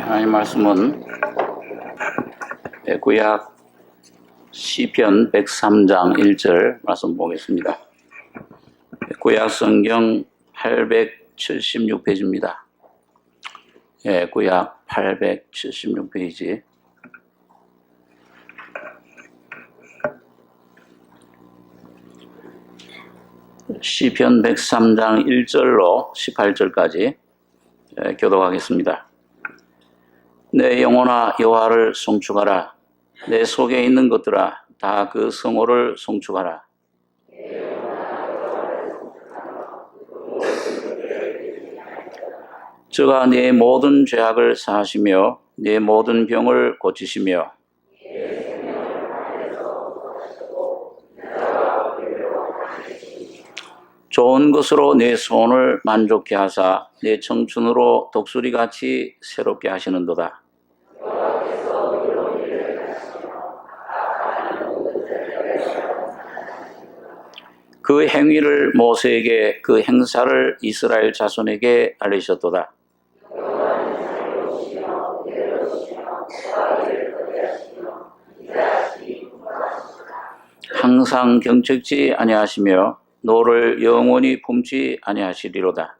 하나님 말씀은 구약 시편 103장 1절 말씀 보겠습니다. 구약 성경 876페이지입니다. 구약 876페이지. 시편 103장 1절로 18절까지 교독하겠습니다. 내 영혼아 여호와를 송축하라. 내 속에 있는 것들아 다 그 성호를 송축하라. 저가 네 모든 죄악을 사하시며 네 모든 병을 고치시며 좋은 것으로 내 소원을 만족케 하사 내 청춘으로 독수리같이 새롭게 하시는도다. 그 행위를 모세에게 그 행사를 이스라엘 자손에게 알리셨도다. 항상 경책지 아니하시며 노를 영원히 품지 아니하시리로다.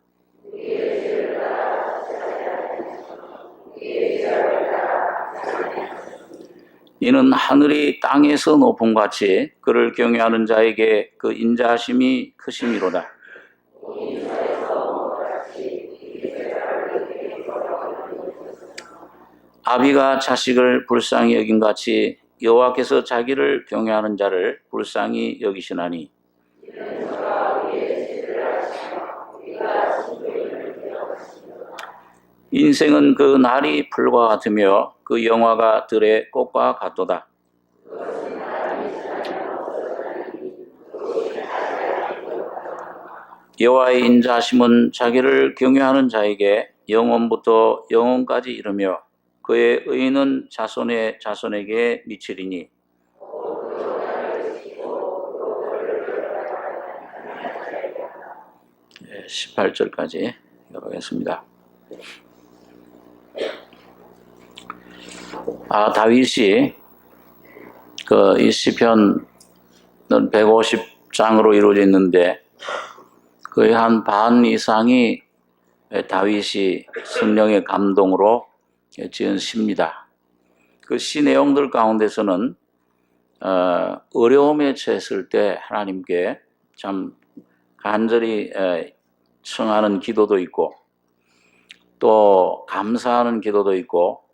이는 하늘이 땅에서 높음같이 그를 경외하는 자에게 그 인자하심이 크심이로다. 아비가 자식을 불쌍히 여김같이 여호와께서 자기를 경외하는 자를 불쌍히 여기시나니 인생은 그 날이 풀과 같으며 그 영화가 들의 꽃과 같도다. 여호와의 인자하심은 자기를 경외하는 자에게 영원부터 영원까지 이르며 그의 의는 자손의 자손에게 미치리니 18절까지 읽어보겠습니다. 다윗이 이 시편은 150장으로 이루어져 있는데 거의 한 반 이상이 다윗이 성령의 감동으로 지은 시입니다. 그 시 내용들 가운데서는 어려움에 처했을 때 하나님께 참 간절히 청하는 기도도 있고 또 감사하는 기도도 있고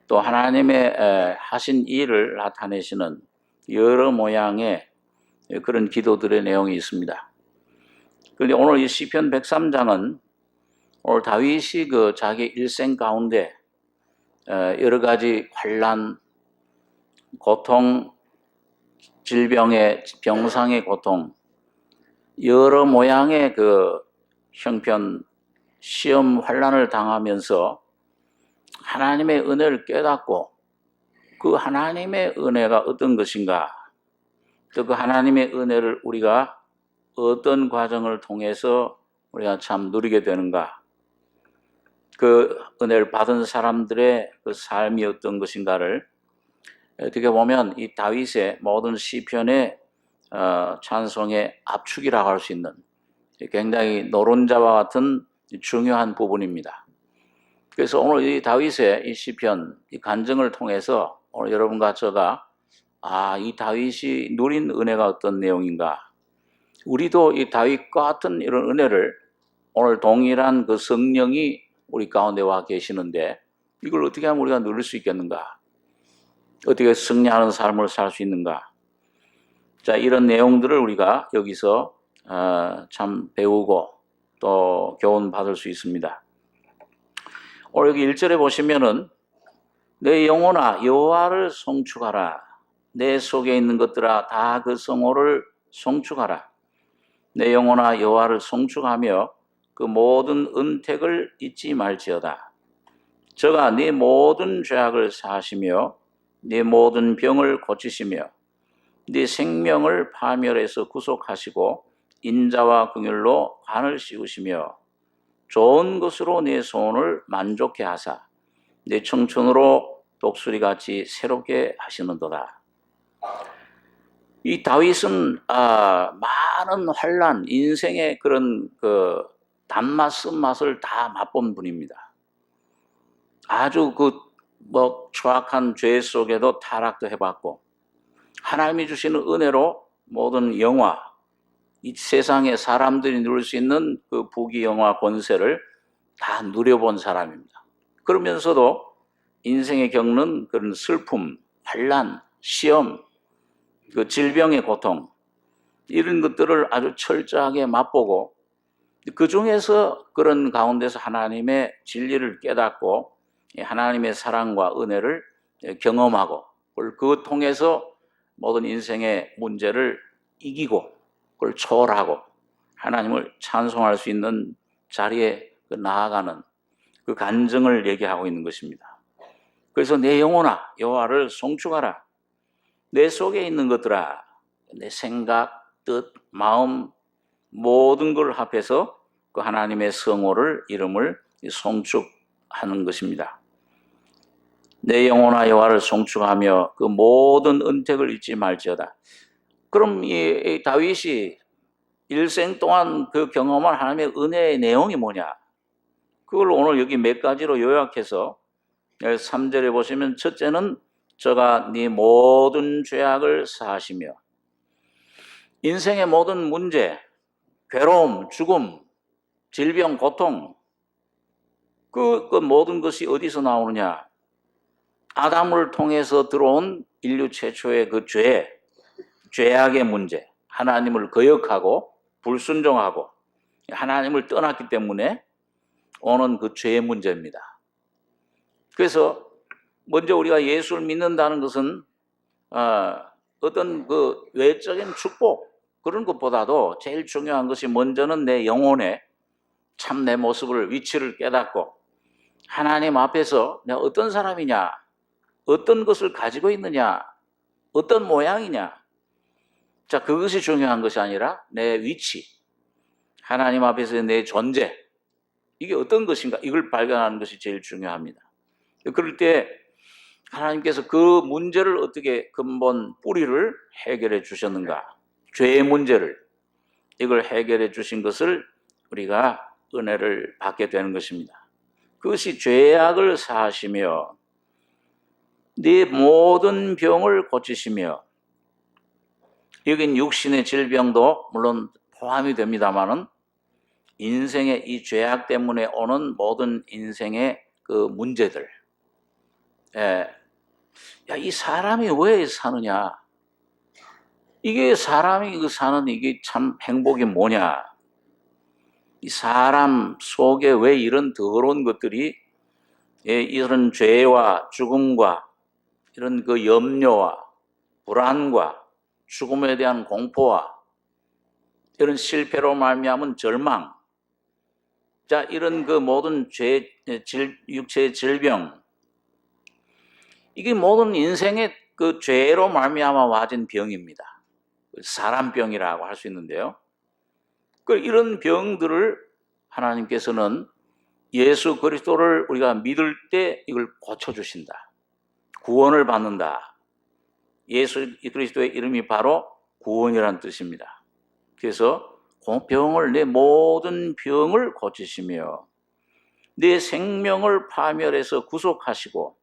또 하나님의 하신 일을 나타내시는 여러 모양의 그런 기도들의 내용이 있습니다. 그런데 오늘 이 시편 103장은 오늘 다윗이 그 자기 일생 가운데 여러 가지 환난, 고통, 질병의 병상의 고통, 여러 모양의 그 형편, 시험, 환난을 당하면서 하나님의 은혜를 깨닫고 그 하나님의 은혜가 어떤 것인가, 또 그 하나님의 은혜를 우리가 어떤 과정을 통해서 우리가 참 누리게 되는가, 그 은혜를 받은 사람들의 그 삶이 어떤 것인가를 어떻게 보면 이 다윗의 모든 시편의 찬송의 압축이라고 할 수 있는 굉장히 노론자와 같은 중요한 부분입니다. 그래서 오늘 이 다윗의 이 시편, 이 간증을 통해서 오늘 여러분과 제가 이 다윗이 누린 은혜가 어떤 내용인가, 우리도 이 다윗과 같은 이런 은혜를 오늘 동일한 그 성령이 우리 가운데 와 계시는데 이걸 어떻게 하면 우리가 누릴 수 있겠는가, 어떻게 승리하는 삶을 살 수 있는가. 자, 이런 내용들을 우리가 여기서 참 배우고 또 교훈 받을 수 있습니다. 오늘 여기 1절에 보시면은 내 영혼아 여호와를 송축하라. 내 속에 있는 것들아 다 그 성호를 송축하라. 내 영혼아 여호와를 송축하며 그 모든 은택을 잊지 말지어다. 저가 네 모든 죄악을 사하시며 네 모든 병을 고치시며 네 생명을 파멸해서 구속하시고 인자와 긍휼로 관을 씌우시며 좋은 것으로 네 소원을 만족케 하사 내 청춘으로 독수리같이 새롭게 하시는도다. 이 다윗은 많은 환난, 인생의 그런 그 단맛, 쓴맛을 다 맛본 분입니다. 아주 추악한 죄 속에도 타락도 해봤고, 하나님이 주시는 은혜로 모든 영화, 이 세상에 사람들이 누릴 수 있는 그 부귀영화 권세를 다 누려본 사람입니다. 그러면서도 인생에 겪는 그런 슬픔, 환난, 시험, 그 질병의 고통, 이런 것들을 아주 철저하게 맛보고, 그 중에서 그런 가운데서 하나님의 진리를 깨닫고 하나님의 사랑과 은혜를 경험하고, 그걸 통해서 모든 인생의 문제를 이기고 그걸 초월하고 하나님을 찬송할 수 있는 자리에 나아가는 그 간증을 얘기하고 있는 것입니다. 그래서 내 영혼아 여호와를 송축하라. 내 속에 있는 것들아, 내 생각, 뜻, 마음 모든 걸 합해서 그 하나님의 성호를, 이름을 송축하는 것입니다. 내 영혼아 여호와를 송축하며 그 모든 은택을 잊지 말지어다. 그럼 이 다윗이 일생 동안 그 경험한 하나님의 은혜의 내용이 뭐냐? 그걸 오늘 여기 몇 가지로 요약해서 3절에 보시면, 첫째는 저가 네 모든 죄악을 사하시며, 인생의 모든 문제, 괴로움, 죽음, 질병, 고통, 그 모든 것이 어디서 나오느냐? 아담을 통해서 들어온 인류 최초의 그 죄악의 문제, 하나님을 거역하고 불순종하고 하나님을 떠났기 때문에 오는 그 죄의 문제입니다. 그래서 먼저 우리가 예수를 믿는다는 것은 어떤 그 외적인 축복, 그런 것보다도 제일 중요한 것이 먼저는 내 영혼에 참 내 모습을, 위치를 깨닫고 하나님 앞에서 내가 어떤 사람이냐, 어떤 것을 가지고 있느냐, 어떤 모양이냐. 자, 그것이 중요한 것이 아니라 내 위치, 하나님 앞에서 내 존재, 이게 어떤 것인가, 이걸 발견하는 것이 제일 중요합니다. 그럴 때 하나님께서 그 문제를 어떻게 근본 뿌리를 해결해 주셨는가, 죄의 문제를, 이걸 해결해 주신 것을 우리가 은혜를 받게 되는 것입니다. 그것이 죄악을 사하시며 네 모든 병을 고치시며, 여긴 육신의 질병도 물론 포함이 됩니다만은 인생의 이 죄악 때문에 오는 모든 인생의 그 문제들, 이 사람이 왜 사느냐, 이게 사람이 사는 이게 참 행복이 뭐냐, 이 사람 속에 왜 이런 더러운 것들이, 이런 죄와 죽음과 이런 그 염려와 불안과 죽음에 대한 공포와 이런 실패로 말미암은 절망, 자, 이런 그 모든 육체의 질병, 이게 모든 인생의 그 죄로 말미암아 와진 병입니다. 사람병이라고 할 수 있는데요. 이런 병들을 하나님께서는 예수 그리스도를 우리가 믿을 때 이걸 고쳐주신다. 구원을 받는다. 예수 그리스도의 이름이 바로 구원이라는 뜻입니다. 그래서 내 모든 병을 고치시며 내 생명을 파멸해서 구속하시고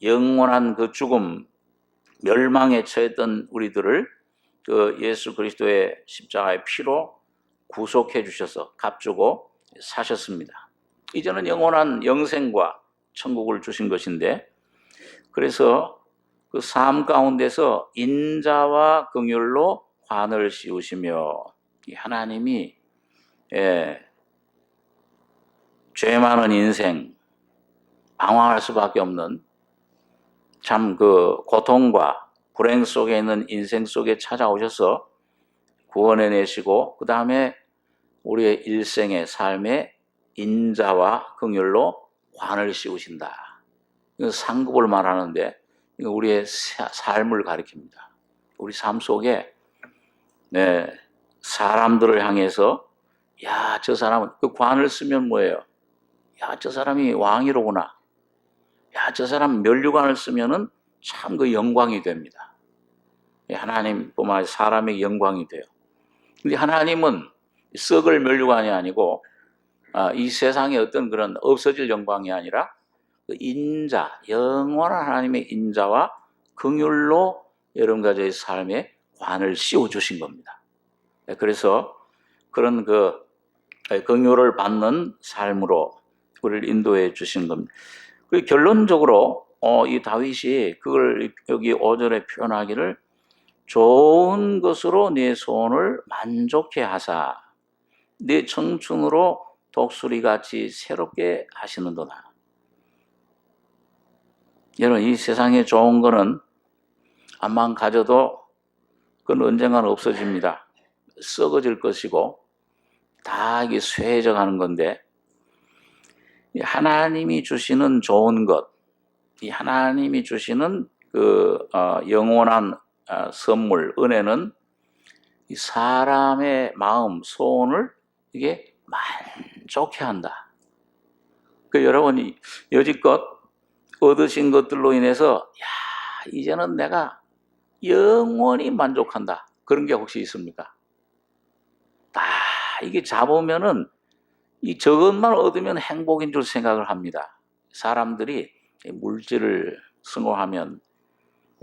영원한 그 죽음, 멸망에 처했던 우리들을 그 예수 그리스도의 십자가의 피로 구속해 주셔서 값주고 사셨습니다. 이제는 영원한 영생과 천국을 주신 것인데, 그래서 그 삶 가운데서 인자와 긍휼로 관을 씌우시며, 하나님이 죄 많은 인생, 방황할 수밖에 없는 참 그 고통과 불행 속에 있는 인생 속에 찾아오셔서 구원해 내시고, 그 다음에 우리의 일생의 삶에 인자와 긍휼로 관을 씌우신다. 이건 상급을 말하는데 이건 우리의 삶을 가리킵니다. 우리 삶 속에 사람들을 향해서 야, 저 사람은, 그 관을 쓰면 뭐예요? 야, 저 사람이 왕이로구나. 야, 저 사람 면류관을 쓰면은 참 그 영광이 됩니다. 하나님뿐만 아니라 사람의 영광이 돼요. 근데 하나님은 썩을 면류관이 아니고 이 세상의 어떤 그런 없어질 영광이 아니라 그 인자, 영원한 하나님의 인자와 긍휼로 여러분 가정의 삶에 관을 씌워 주신 겁니다. 그래서 그런 그 긍휼을 받는 삶으로 우리를 인도해 주신 겁니다. 그 결론적으로 이 다윗이 그걸 여기 5절에 표현하기를 좋은 것으로 내 소원을 만족해 하사 내 청춘으로 독수리같이 새롭게 하시는도다. 여러분, 이 세상에 좋은 거는 암만 가져도 그건 언젠가는 없어집니다. 썩어질 것이고 다 이게 쇠해져 가는 건데, 하나님이 주시는 좋은 것, 이 하나님이 주시는 그 영원한 선물, 은혜는 이 사람의 마음, 소원을 이게 만족해 한다. 그 여러분이 여지껏 얻으신 것들로 인해서 야, 이제는 내가 영원히 만족한다. 그런 게 혹시 있습니까? 다 이게 잡으면은 이 저것만 얻으면 행복인 줄 생각을 합니다. 사람들이 물질을 승호하면,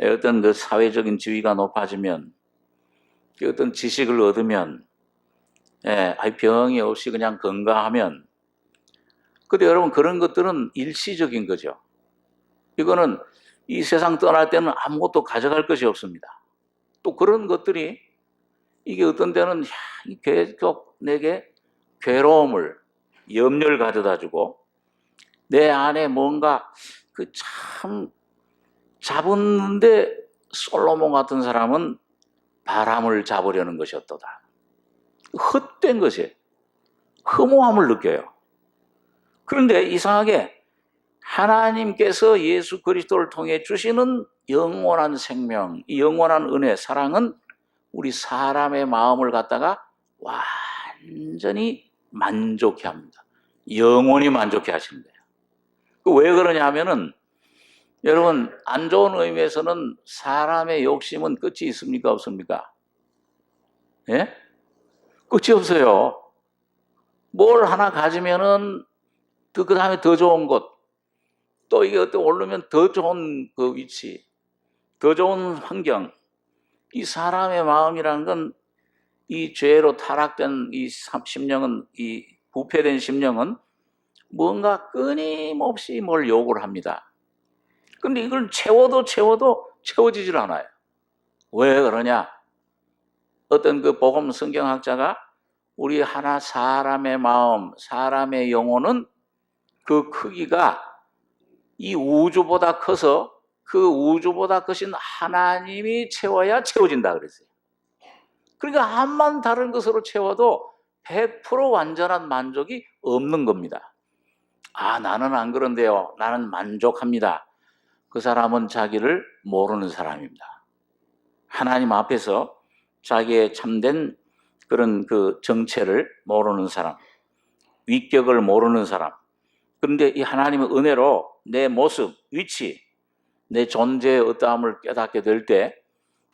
어떤 그 사회적인 지위가 높아지면, 어떤 지식을 얻으면, 병이 없이 그냥 건강하면, 근데 여러분 그런 것들은 일시적인 거죠. 이거는 이 세상 떠날 때는 아무것도 가져갈 것이 없습니다. 또 그런 것들이 이게 어떤 때는 계속 내게 괴로움을, 염려를 가져다 주고 내 안에 뭔가 그 참 잡았는데 솔로몬 같은 사람은 바람을 잡으려는 것이었도다. 헛된 것이 허무함을 느껴요. 그런데 이상하게 하나님께서 예수 그리스도를 통해 주시는 영원한 생명, 이 영원한 은혜, 사랑은 우리 사람의 마음을 갖다가 완전히 만족해 합니다. 영원히 만족해 하신대요. 왜 그러냐 하면은 여러분, 안 좋은 의미에서는 사람의 욕심은 끝이 있습니까? 없습니까? 예? 끝이 없어요. 뭘 하나 가지면은 그 다음에 더 좋은 것, 또 이게 어떻게 오르면 더 좋은 그 위치, 더 좋은 환경. 이 사람의 마음이라는 건 이 죄로 타락된 이 심령은, 이 부패된 심령은 뭔가 끊임없이 뭘 요구를 합니다. 근데 이걸 채워도 채워지질 않아요. 왜 그러냐? 어떤 그 복음 성경학자가 우리 하나 사람의 마음, 사람의 영혼은 그 크기가 이 우주보다 커서 그 우주보다 크신 하나님이 채워야 채워진다 그랬어요. 그러니까 암만 다른 것으로 채워도 100% 완전한 만족이 없는 겁니다. 나는 안 그런데요. 나는 만족합니다. 그 사람은 자기를 모르는 사람입니다. 하나님 앞에서 자기의 참된 그런 그 정체를 모르는 사람, 위격을 모르는 사람. 그런데 이 하나님의 은혜로 내 모습, 위치, 내 존재의 어떠함을 깨닫게 될 때,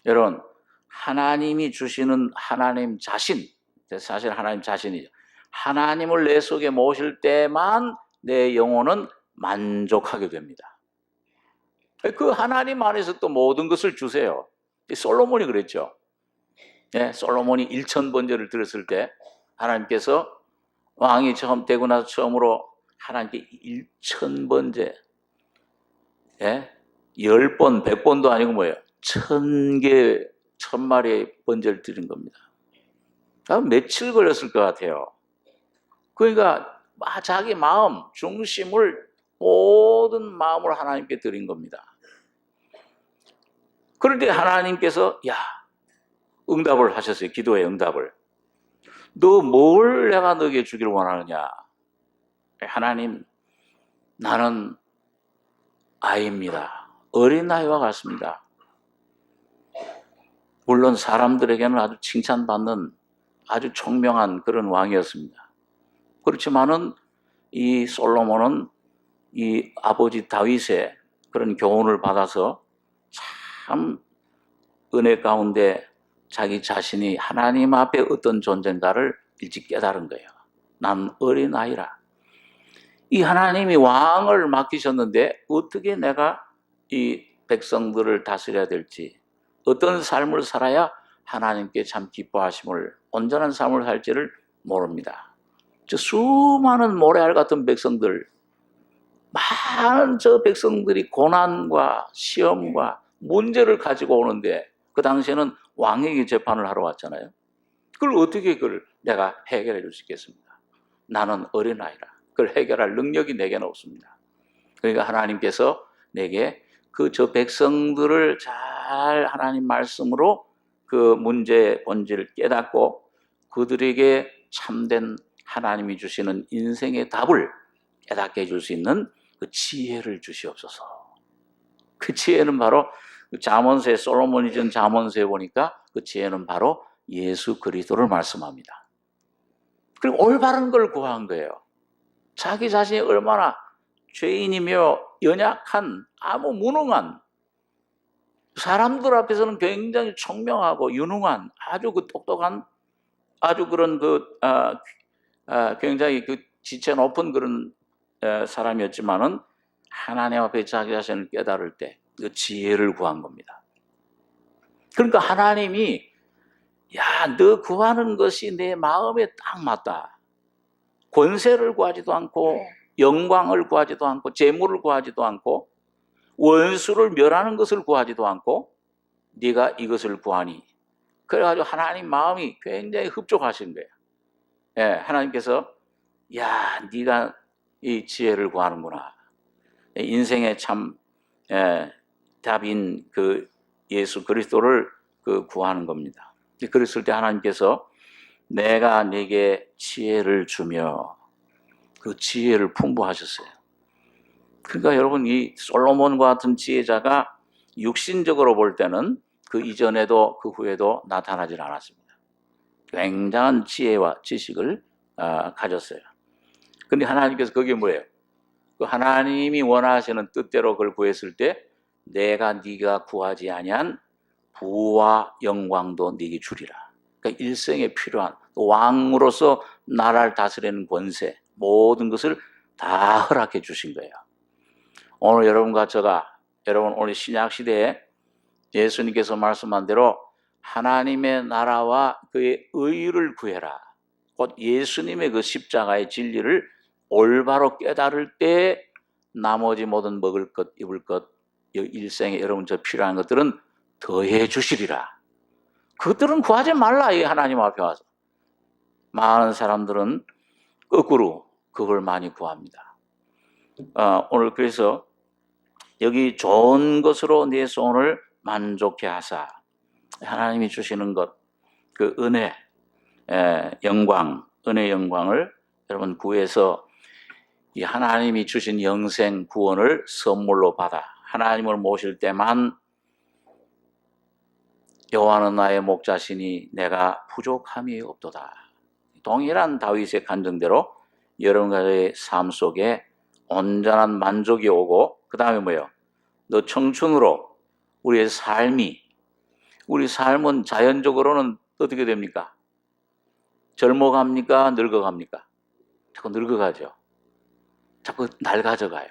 여러분, 하나님이 주시는 하나님 자신, 사실 하나님 자신이죠. 하나님을 내 속에 모실 때만 내 영혼은 만족하게 됩니다. 그 하나님 안에서 또 모든 것을 주세요. 솔로몬이 그랬죠. 솔로몬이 1000번제를 드렸을 때 하나님께서 왕이 처음 되고 나서 처음으로 하나님께 1000번제, 10번, 100번도 아니고 뭐예요? 1000개, 1000마리의 번제를 드린 겁니다. 며칠 걸렸을 것 같아요. 그러니까 자기 마음, 중심을, 모든 마음을 하나님께 드린 겁니다. 그런데 하나님께서 응답을 하셨어요. 기도의 응답을. 너 뭘 내가 너에게 주기를 원하느냐? 하나님, 나는 아이입니다. 어린아이와 같습니다. 물론 사람들에게는 아주 칭찬받는 아주 총명한 그런 왕이었습니다. 그렇지만은 이 솔로몬은 이 아버지 다윗의 그런 교훈을 받아서 참 은혜 가운데 자기 자신이 하나님 앞에 어떤 존재인가를 일찍 깨달은 거예요. 난 어린아이라. 이 하나님이 왕을 맡기셨는데 어떻게 내가 이 백성들을 다스려야 될지, 어떤 삶을 살아야 하나님께 참 기뻐하심을, 온전한 삶을 살지를 모릅니다. 저 수많은 모래알 같은 백성들, 많은 저 백성들이 고난과 시험과 문제를 가지고 오는데 그 당시에는 왕에게 재판을 하러 왔잖아요. 그걸 어떻게 그걸 내가 해결해 줄 수 있겠습니까? 나는 어린아이라. 그걸 해결할 능력이 내게는 없습니다. 그러니까 하나님께서 내게 그 저 백성들을 잘 하나님 말씀으로 그 문제의 본질을 깨닫고 그들에게 참된 하나님이 주시는 인생의 답을 깨닫게 해줄 수 있는 그 지혜를 주시옵소서. 그 지혜는 바로 잠언서에, 솔로몬이 전 잠언서에 보니까 그 지혜는 바로 예수 그리스도를 말씀합니다. 그리고 올바른 걸 구한 거예요. 자기 자신이 얼마나 죄인이며 연약한, 아무 무능한, 사람들 앞에서는 굉장히 총명하고 유능한, 아주 그 똑똑한, 아주 그런 굉장히 그 지체 높은 그런 사람이었지만은 하나님 앞에 자기 자신을 깨달을 때 그 지혜를 구한 겁니다. 그러니까 하나님이 야, 너 구하는 것이 내 마음에 딱 맞다. 권세를 구하지도 않고 영광을 구하지도 않고 재물을 구하지도 않고 원수를 멸하는 것을 구하지도 않고 네가 이것을 구하니, 그래가지고 하나님 마음이 굉장히 흡족하신 거예요. 예, 하나님께서 야, 네가 이 지혜를 구하는구나. 인생의 참 답인 그 예수 그리스도를 그 구하는 겁니다. 그랬을 때 하나님께서 내가 네게 지혜를 주며 그 지혜를 풍부하셨어요. 그러니까 여러분, 이 솔로몬과 같은 지혜자가 육신적으로 볼 때는 그 이전에도 그 후에도 나타나질 않았습니다. 굉장한 지혜와 지식을 가졌어요. 근데 하나님께서 그게 뭐예요? 그 하나님이 원하시는 뜻대로 그걸 구했을 때 내가 네가 구하지 아니한 부와 영광도 네게 주리라. 그러니까 일생에 필요한 왕으로서 나라를 다스리는 권세, 모든 것을 다 허락해 주신 거예요. 오늘 여러분과 저가, 여러분 오늘 신약 시대에 예수님께서 말씀한 대로 하나님의 나라와 그의 의를 구해라. 곧 예수님의 그 십자가의 진리를 올바로 깨달을 때 나머지 모든 먹을 것, 입을 것, 일생에 여러분 저 필요한 것들은 더해 주시리라. 그것들은 구하지 말라, 이 하나님 앞에 와서. 많은 사람들은 거꾸로 그걸 많이 구합니다. 오늘 그래서 여기 좋은 것으로 내 소원을 만족해 하사, 하나님이 주시는 것, 그 은혜, 영광, 은혜 영광을 여러분 구해서 이 하나님이 주신 영생 구원을 선물로 받아 하나님을 모실 때만 여호와는 나의 목자시니 내가 부족함이 없도다. 동일한 다윗의 간증대로 여러분의 삶 속에 온전한 만족이 오고, 그 다음에 뭐예요? 너 청춘으로 우리 삶은 자연적으로는 어떻게 됩니까? 젊어갑니까? 늙어갑니까? 자꾸 늙어가죠. 자꾸 낡아져가요.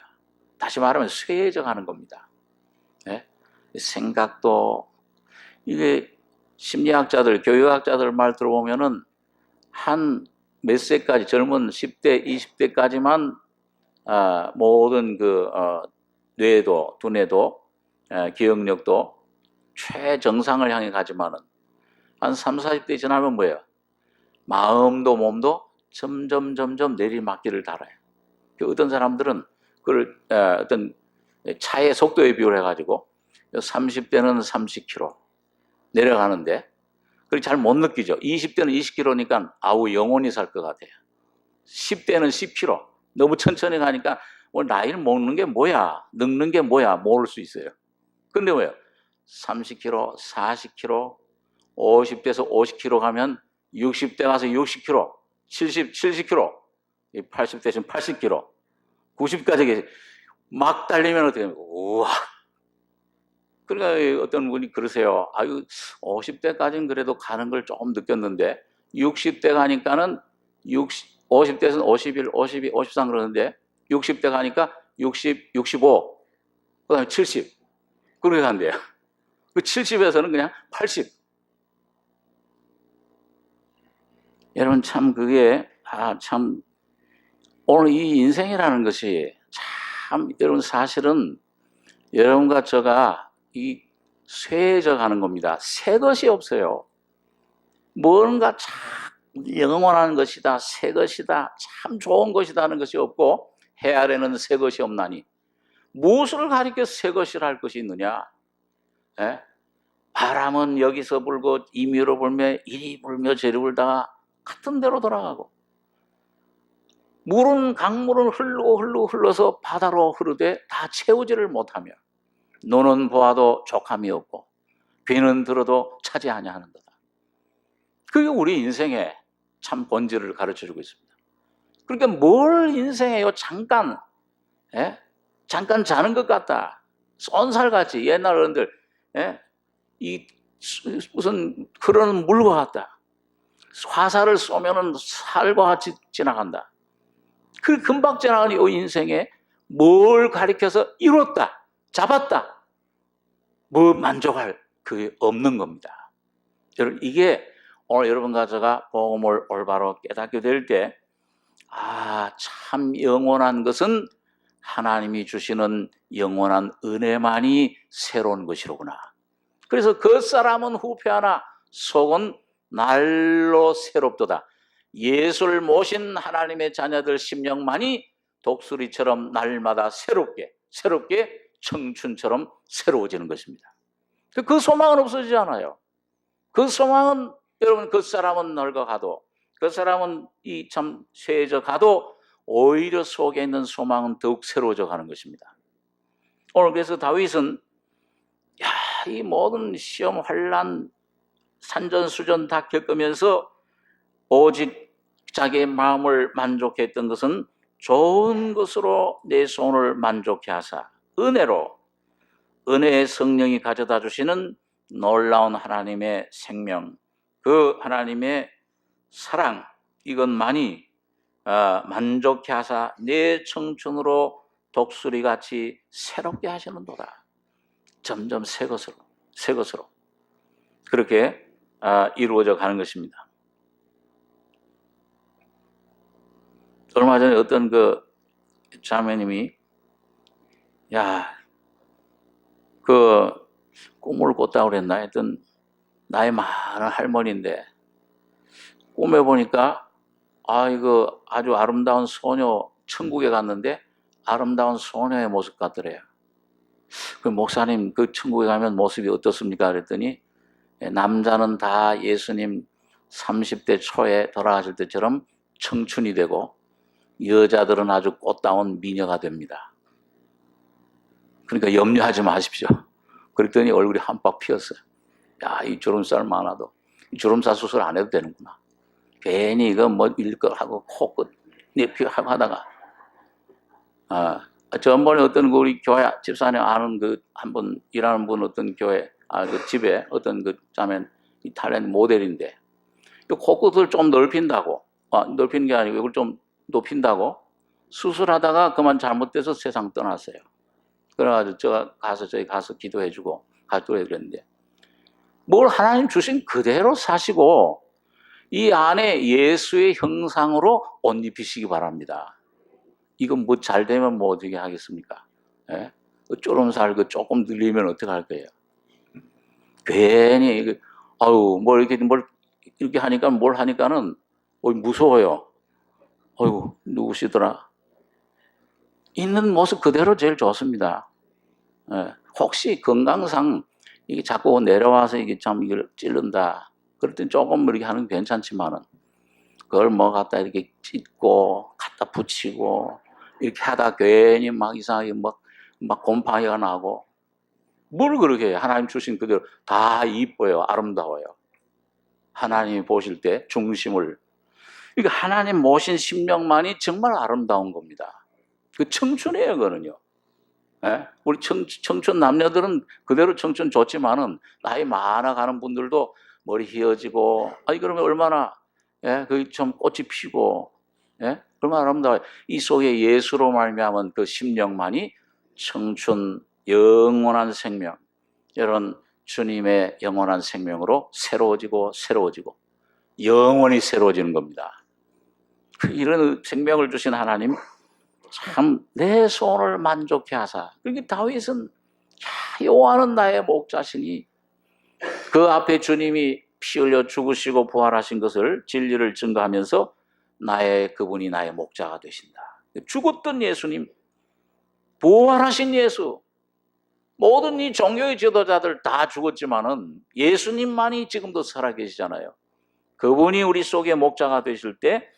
다시 말하면 쇠해져 가는 겁니다. 네? 생각도, 이게 심리학자들, 교육학자들 말 들어보면은 한 몇 세까지, 젊은 10대, 20대까지만 모든 뇌도, 두뇌도, 기억력도 최정상을 향해 가지만은 한 30, 40대 지나면 뭐예요? 마음도 몸도 점점 내리막길을 달아요. 어떤 사람들은 그걸 어떤 차의 속도에 비유를 해가지고 30대는 30km 내려가는데 그걸 잘 못 느끼죠. 20대는 20km니까 아우 영원히 살 것 같아요. 10대는 10km 너무 천천히 가니까 나이를 먹는 게 뭐야, 늙는 게 뭐야 모를 수 있어요. 근데 왜요? 30km, 40km, 50대에서 50km 가면 60대 가서 60km, 70km, 80대 지금 80km, 90까지 막 달리면 어떻게 됩니까? 우와. 그러니까 어떤 분이 그러세요. 아유, 50대까지는 그래도 가는 걸 조금 느꼈는데 60대 가니까는 50대에서는 51, 52, 53 그러는데 60대 가니까 60, 65, 그다음에 70 그렇게 간대요. 그 70에서는 그냥 80. 여러분 참 그게 참 오늘 이 인생이라는 것이 참 여러분 사실은 여러분과 저가 이 쇠해져 가는 겁니다. 새 것이 없어요. 뭔가 참 영원한 것이다, 새 것이다, 참 좋은 것이다 하는 것이 없고 해 아래는 새 것이 없나니 무엇을 가리켜 새 것이라 할 것이 있느냐? 예? 바람은 여기서 불고 임의로 불며 이리 불며 저리 불다가 같은 데로 돌아가고 물은 강물은 흘러서 바다로 흐르되 다 채우지를 못하며 노는 보아도 족함이 없고 귀는 들어도 차지 아니하는도다. 그게 우리 인생의 참 본질을 가르쳐주고 있습니다. 그러니까 뭘 인생에요? 잠깐 잠깐 자는 것 같다. 쏜살같이 옛날 어른들 이 무슨 흐르는 물과 같다. 화살을 쏘면은 살과 같이 지나간다. 그 금방 지나가는 이 인생에 뭘 가리켜서 이뤘다, 잡았다, 뭐 만족할 그게 없는 겁니다. 여러분 이게 오늘 여러분과 제가 복음을 올바로 깨닫게 될 때 참 영원한 것은 하나님이 주시는 영원한 은혜만이 새로운 것이로구나. 그래서 그 사람은 후패하나 속은 날로 새롭도다. 예수를 모신 하나님의 자녀들 심령만이 독수리처럼 날마다 새롭게 청춘처럼 새로워지는 것입니다. 그 소망은 없어지지 않아요. 그 소망은 여러분 그 사람은 늙어가도 그 사람은 이 참 쇠해져 가도 오히려 속에 있는 소망은 더욱 새로워져 가는 것입니다. 오늘 그래서 다윗은 이 모든 시험 환난 산전수전 다 겪으면서 오직 자기의 마음을 만족했던 것은 좋은 것으로 내 손을 만족해 하사 은혜의 성령이 가져다 주시는 놀라운 하나님의 생명, 그 하나님의 사랑 이것만이 만족해 하사 내 청춘으로 독수리같이 새롭게 하시는도다. 점점 새 것으로 그렇게 이루어져 가는 것입니다. 얼마 전에 어떤 그 자매님이 그 꿈을 꿨다고 그랬나 하여튼 나이 많은 할머니인데 꿈에 보니까 이거 아주 아름다운 소녀 천국에 갔는데 아름다운 소녀의 모습 같더래요. 그 목사님 그 천국에 가면 모습이 어떻습니까? 그랬더니 남자는 다 예수님 30대 초에 돌아가실 때처럼 청춘이 되고 여자들은 아주 꽃다운 미녀가 됩니다. 그러니까 염려하지 마십시오. 그랬더니 얼굴이 한박 피었어요. 이 주름살 많아도 주름살 수술 안 해도 되는구나. 괜히 이거 뭐 일거 하고 코끝 내피 하고 하다가 전번에 어떤 우리 교회 집사님 아는 그 한 분 일하는 분 어떤 교회 그 집에 어떤 그 자매 이탈리안 모델인데 코끝을 좀 넓힌다고 넓히는 게 아니고 이걸 좀 높인다고 수술하다가 그만 잘못돼서 세상 떠났어요. 그래가지고 저희 가서 기도해주고 가도록 그랬는데 뭘 하나님 주신 그대로 사시고 이 안에 예수의 형상으로 옷 입히시기 바랍니다. 이건 뭐 잘 되면 뭐 어떻게 하겠습니까? 쪼름살 그 조금 늘리면 어떻게 할 거예요? 괜히 뭘 이렇게 하니까 뭘 하니까는 무서워요. 누구시더라? 있는 모습 그대로 제일 좋습니다. 혹시 건강상 이게 자꾸 내려와서 이게 참 이걸 찌른다. 그럴 땐 조금 이렇게 하는 게 괜찮지만은 그걸 뭐 갖다 이렇게 찢고 갖다 붙이고 이렇게 하다 괜히 막 이상하게 막 곰팡이가 나고 뭘 그렇게 해요? 하나님 주신 그대로 다 이뻐요. 아름다워요. 하나님이 보실 때 중심을 그러니까 하나님 모신 심령만이 정말 아름다운 겁니다. 그 청춘이에요, 그거는요. 예? 우리 청춘 남녀들은 그대로 청춘 좋지만은 나이 많아가는 분들도 머리 휘어지고, 아니 그러면 얼마나, 예, 거기 좀 꽃이 피고, 예, 얼마나 아름다워요. 이 속에 예수로 말미암은 그 심령만이 청춘, 영원한 생명, 이런 주님의 영원한 생명으로 새로워지고 새로워지고 영원히 새로워지는 겁니다. 이런 생명을 주신 하나님, 참 내 소원을 만족해 하사. 그러니까 다윗은, 야, 여호와는 나의 목자시니, 그 앞에 주님이 피 흘려 죽으시고 부활하신 것을, 진리를 증거하면서 그분이 나의 목자가 되신다. 죽었던 예수님, 부활하신 예수, 모든 이 종교의 지도자들 다 죽었지만은 예수님만이 지금도 살아계시잖아요. 그분이 우리 속에 목자가 되실 때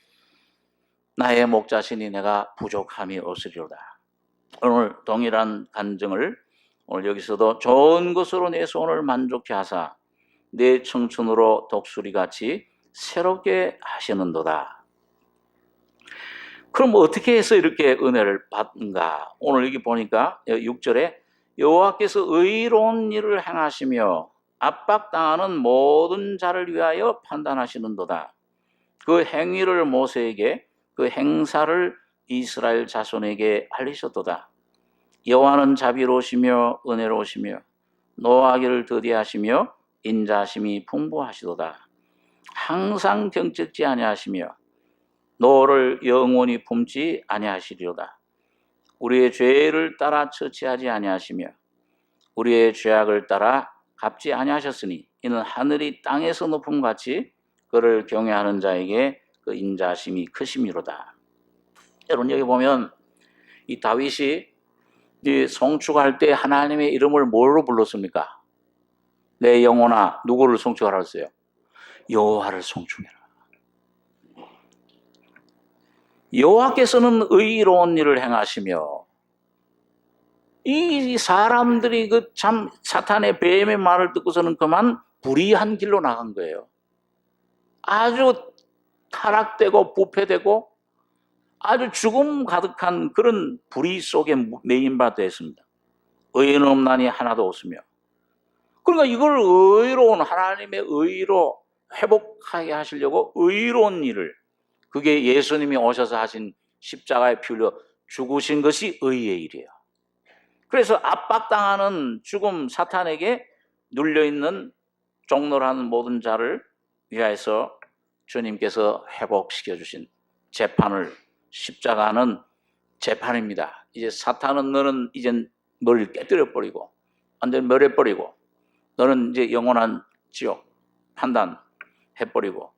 나의 목자시니 내가 부족함이 없으리로다. 오늘 동일한 간증을 오늘 여기서도 좋은 것으로 내 소원을 만족해 하사 내 청춘으로 독수리같이 새롭게 하시는도다. 그럼 어떻게 해서 이렇게 은혜를 받는가? 오늘 여기 보니까 6절에 여호와께서 의로운 일을 행하시며 압박당하는 모든 자를 위하여 판단하시는도다. 그 행위를 모세에게, 그 행사를 이스라엘 자손에게 알리셨도다. 여호와는 자비로우시며 은혜로우시며 노하기를 더디하시며 인자심이 풍부하시도다. 항상 경책지 아니하시며 노를 영원히 품지 아니하시리로다. 우리의 죄를 따라 처치하지 아니하시며 우리의 죄악을 따라 갚지 아니하셨으니 이는 하늘이 땅에서 높음 같이 그를 경외하는 자에게 그 인자심이 크심이로다. 여러분 여기 보면 이 다윗이 송축할 때 하나님의 이름을 뭐로 불렀습니까? 내 영혼아, 누구를 송축하라 했어요? 여호와를 송축해라. 여호와께서는 의로운 일을 행하시며, 이 사람들이 그 참 사탄의 뱀의 말을 듣고서는 그만 불의한 길로 나간 거예요. 아주 타락되고 부패되고 아주 죽음 가득한 그런 불의 속에 매인바 되었습니다. 의인 없나니 하나도 없으며. 그러니까 이걸 의로운, 하나님의 의로 회복하게 하시려고 의로운 일을, 그게 예수님이 오셔서 하신 십자가에 피 흘려 죽으신 것이 의의 일이에요. 그래서 압박당하는 죽음, 사탄에게 눌려있는 종노라는 모든 자를 위하여서 주님께서 회복시켜 주신 재판을, 십자가는 재판입니다. 이제 사탄은 너는 이제 너를 깨뜨려 버리고 완전히 멸해버리고 너는 이제 영원한 지옥 판단해 버리고,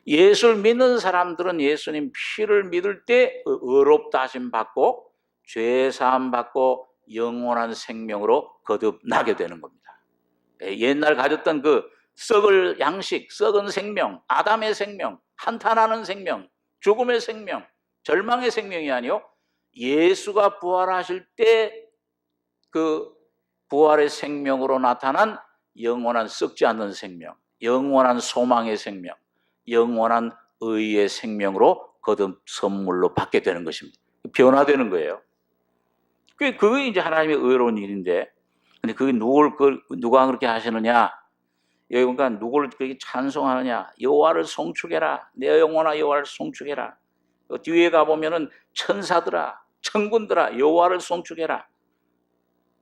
예수를 믿는 사람들은 예수님 피를 믿을 때 의롭다 하심 받고 죄 사함 받고 영원한 생명으로 거듭나게 되는 겁니다. 옛날 가졌던 그 썩을 양식, 썩은 생명, 아담의 생명, 한탄하는 생명, 죽음의 생명, 절망의 생명이 아니요, 예수가 부활하실 때 그 부활의 생명으로 나타난 영원한 썩지 않는 생명, 영원한 소망의 생명, 영원한 의의 생명으로 거듭 선물로 받게 되는 것입니다. 변화되는 거예요. 그게 이제 하나님의 의로운 일인데, 근데 그게 누가 그렇게 하시느냐? 여기 보니까 누구를 그렇게 찬송하느냐? 여호와를 송축해라. 내 영혼아 여호와를 송축해라. 뒤에 가보면은 천사들아, 천군들아, 여호와를 송축해라.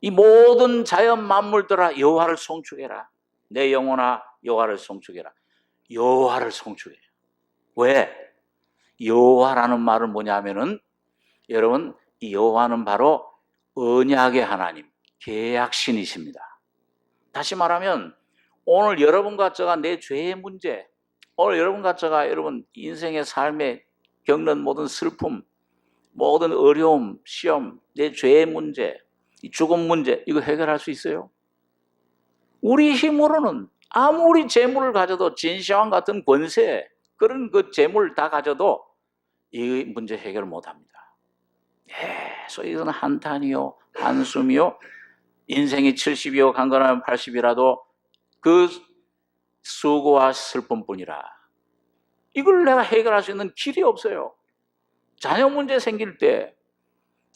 이 모든 자연 만물들아, 여호와를 송축해라. 내 영혼아 여호와를 송축해라. 여호와를 송축해요. 왜? 여호와라는 말은 뭐냐면은, 여러분, 이 여호와는 바로 언약의 하나님, 계약신이십니다. 다시 말하면 오늘 여러분과 저가 내 죄의 문제, 오늘 여러분과 저가 여러분 인생의 삶에 겪는 모든 슬픔, 모든 어려움, 시험, 내 죄의 문제, 이 죽음 문제, 이거 해결할 수 있어요? 우리 힘으로는 아무리 재물을 가져도, 진시황 같은 권세, 그런 그 재물 다 가져도 이 문제 해결을 못합니다. 소위 이건 한탄이요, 한숨이요, 인생이 70이요 강건하면 80이라도 그 수고와 슬픔뿐이라. 이걸 내가 해결할 수 있는 길이 없어요. 자녀 문제 생길 때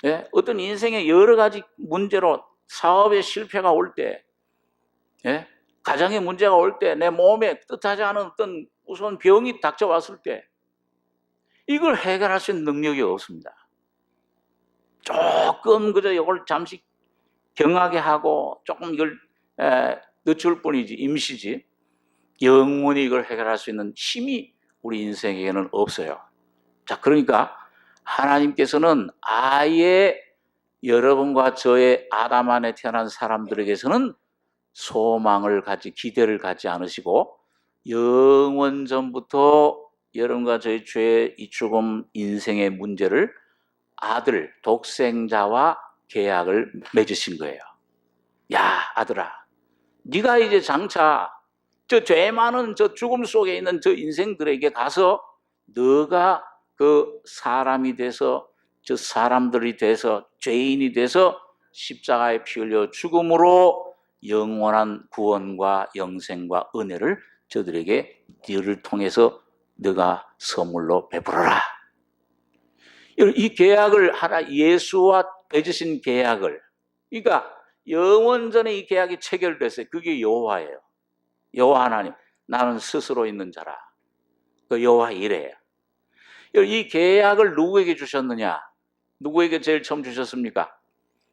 예? 어떤 인생의 여러 가지 문제로 사업의 실패가 올 때, 예? 가정의 문제가 올 때, 내 몸에 뜻하지 않은 어떤 무서운 병이 닥쳐왔을 때 이걸 해결할 수 있는 능력이 없습니다. 조금 그저 이걸 잠시 경하게 하고 조금 이걸 늦출 뿐이지, 임시지, 영원히 이걸 해결할 수 있는 힘이 우리 인생에게는 없어요. 자, 그러니까 하나님께서는 아예 여러분과 저의 아담 안에 태어난 사람들에게서는 소망을 갖지, 기대를 갖지 않으시고 영원 전부터 여러분과 저의 죄의 이 죽음 인생의 문제를 아들, 독생자와 계약을 맺으신 거예요. 야, 아들아, 네가 이제 장차 저 죄 많은 저 죽음 속에 있는 저 인생들에게 가서 너가 그 사람이 돼서, 저 사람들이 돼서, 죄인이 돼서 십자가에 피 흘려 죽음으로 영원한 구원과 영생과 은혜를 저들에게 너를 통해서 너가 선물로 베풀어라. 이 계약을 예수와 맺으신 계약을, 그러니까 영원전에 이 계약이 체결됐어요. 그게 여호와예요. 여호와 하나님, 나는 스스로 있는 자라. 그 여호와 이래요. 이 계약을 누구에게 주셨느냐? 누구에게 제일 처음 주셨습니까?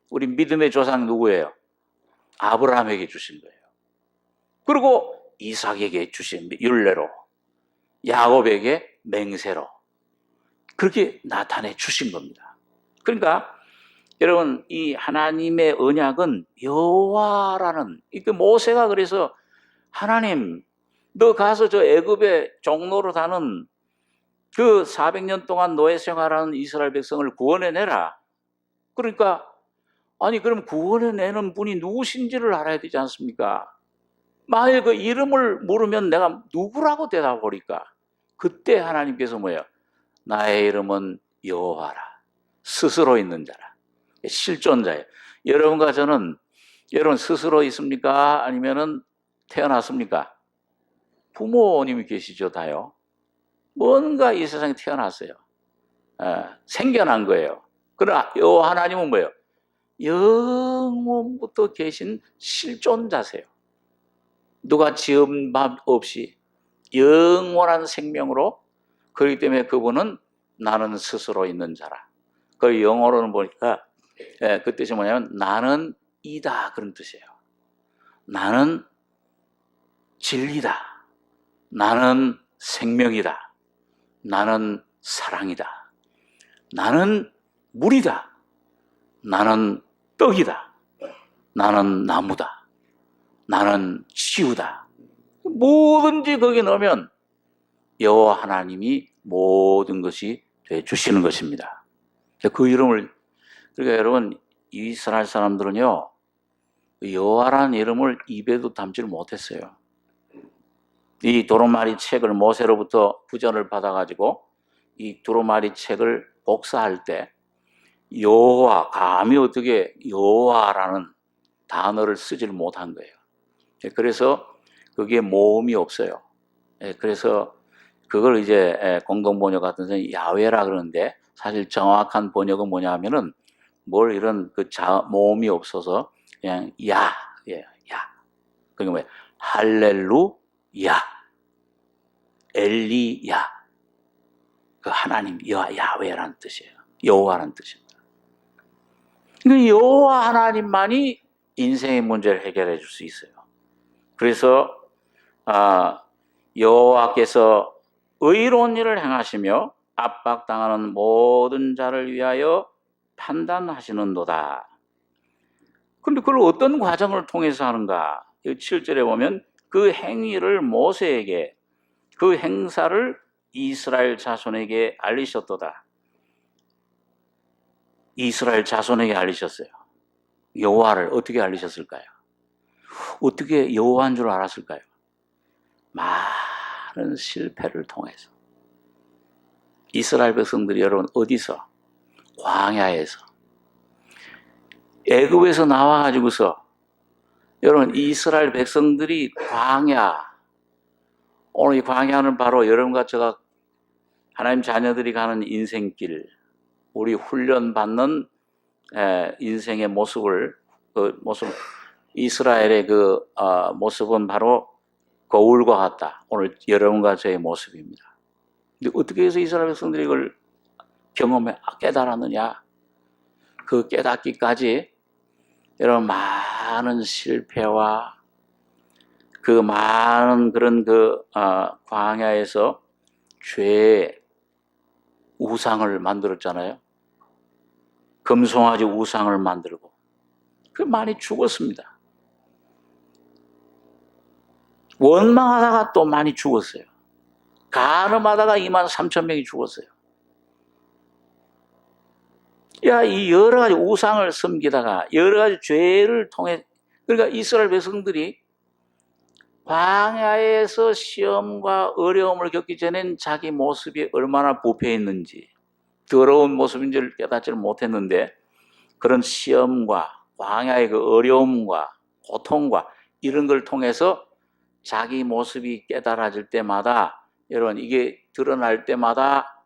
우리 믿음의 조상 누구예요? 아브라함에게 주신 거예요. 그리고 이삭에게 주신 율례로, 야곱에게 맹세로 그렇게 나타내 주신 겁니다. 그러니까 여러분, 이 하나님의 언약은 여호와라는, 그 모세가 그래서 하나님, 너 가서 저 애굽의 종로로 사는 그 400년 동안 노예 생활하는 이스라엘 백성을 구원해내라. 그러니까 아니 그럼 구원해내는 분이 누구신지를 알아야 되지 않습니까? 만약에 그 이름을 물으면 내가 누구라고 대답하리까? 그때 하나님께서 뭐예요? 나의 이름은 여호와라. 스스로 있는 자라. 실존자예요. 여러분과 저는, 여러분 스스로 있습니까? 아니면은 태어났습니까? 부모님이 계시죠, 다요. 뭔가 이 세상에 태어났어요. 생겨난 거예요. 그러나 여호와 하나님은 뭐예요? 영원부터 계신 실존자세요. 누가 지은 바 없이 영원한 생명으로, 그렇기 때문에 그분은 나는 스스로 있는 자라. 그 영어로는 보니까 그 뜻이 뭐냐면 나는 이다, 그런 뜻이에요. 나는 진리다. 나는 생명이다. 나는 사랑이다. 나는 물이다. 나는 떡이다. 나는 나무다. 나는 치유다. 뭐든지 거기에 넣으면 여호와 하나님이 모든 것이 돼 주시는 것입니다. 그 이름을, 그러니까 여러분, 이스라엘 사람들은요, 여호와라는 이름을 입에도 담지를 못했어요. 이 두루마리 책을 모세로부터 부전을 받아가지고 이 두루마리 책을 복사할 때 여호와, 감히 어떻게 여호와라는 단어를 쓰지를 못한 거예요. 그래서 그게 모음이 없어요. 그래서 그걸 이제 공동 번역 같은 데는 야훼라 그러는데, 사실 정확한 번역은 뭐냐 하면은 뭘 이런 그 모음이 없어서 그냥 야. 그게 뭐예요? 할렐루야, 엘리야. 그 하나님, 야훼라는 뜻이에요. 여호와라는 뜻입니다. 그러니까 여호와 하나님만이 인생의 문제를 해결해 줄 수 있어요. 그래서 여호와께서 의로운 일을 행하시며 압박당하는 모든 자를 위하여 판단하시는도다. 그런데 그걸 어떤 과정을 통해서 하는가? 7절에 보면 그 행위를 모세에게, 그 행사를 이스라엘 자손에게 알리셨도다. 이스라엘 자손에게 알리셨어요. 여호와를 어떻게 알리셨을까요? 어떻게 여호와인 줄 알았을까요? 많은 실패를 통해서. 이스라엘 백성들이 여러분 어디서? 광야에서, 애굽에서 나와가지고서, 여러분 이스라엘 백성들이 광야, 오늘 이 광야는 바로 여러분과 제가 하나님 자녀들이 가는 인생길, 우리 훈련받는 인생의 모습을 그 모습 이스라엘의 그 모습은 바로 거울과 같다. 오늘 여러분과 저의 모습입니다. 근데 어떻게 해서 이스라엘 백성들이 이걸 경험해 깨달았느냐? 그 깨닫기까지 여러분 많은 실패와 그 많은 그런 그 광야에서 죄의 우상을 만들었잖아요. 금송아지 우상을 만들고 그 많이 죽었습니다. 원망하다가 또 많이 죽었어요. 간음하다가 23,000명이 죽었어요. 야, 이 여러 가지 우상을 섬기다가 여러 가지 죄를 통해 그러니까 이스라엘 백성들이 광야에서 시험과 어려움을 겪기 전엔 자기 모습이 얼마나 부패했는지 더러운 모습인지를 깨닫지를 못했는데 그런 시험과 광야의 그 어려움과 고통과 이런 걸 통해서 자기 모습이 깨달아질 때마다 여러분 이게 드러날 때마다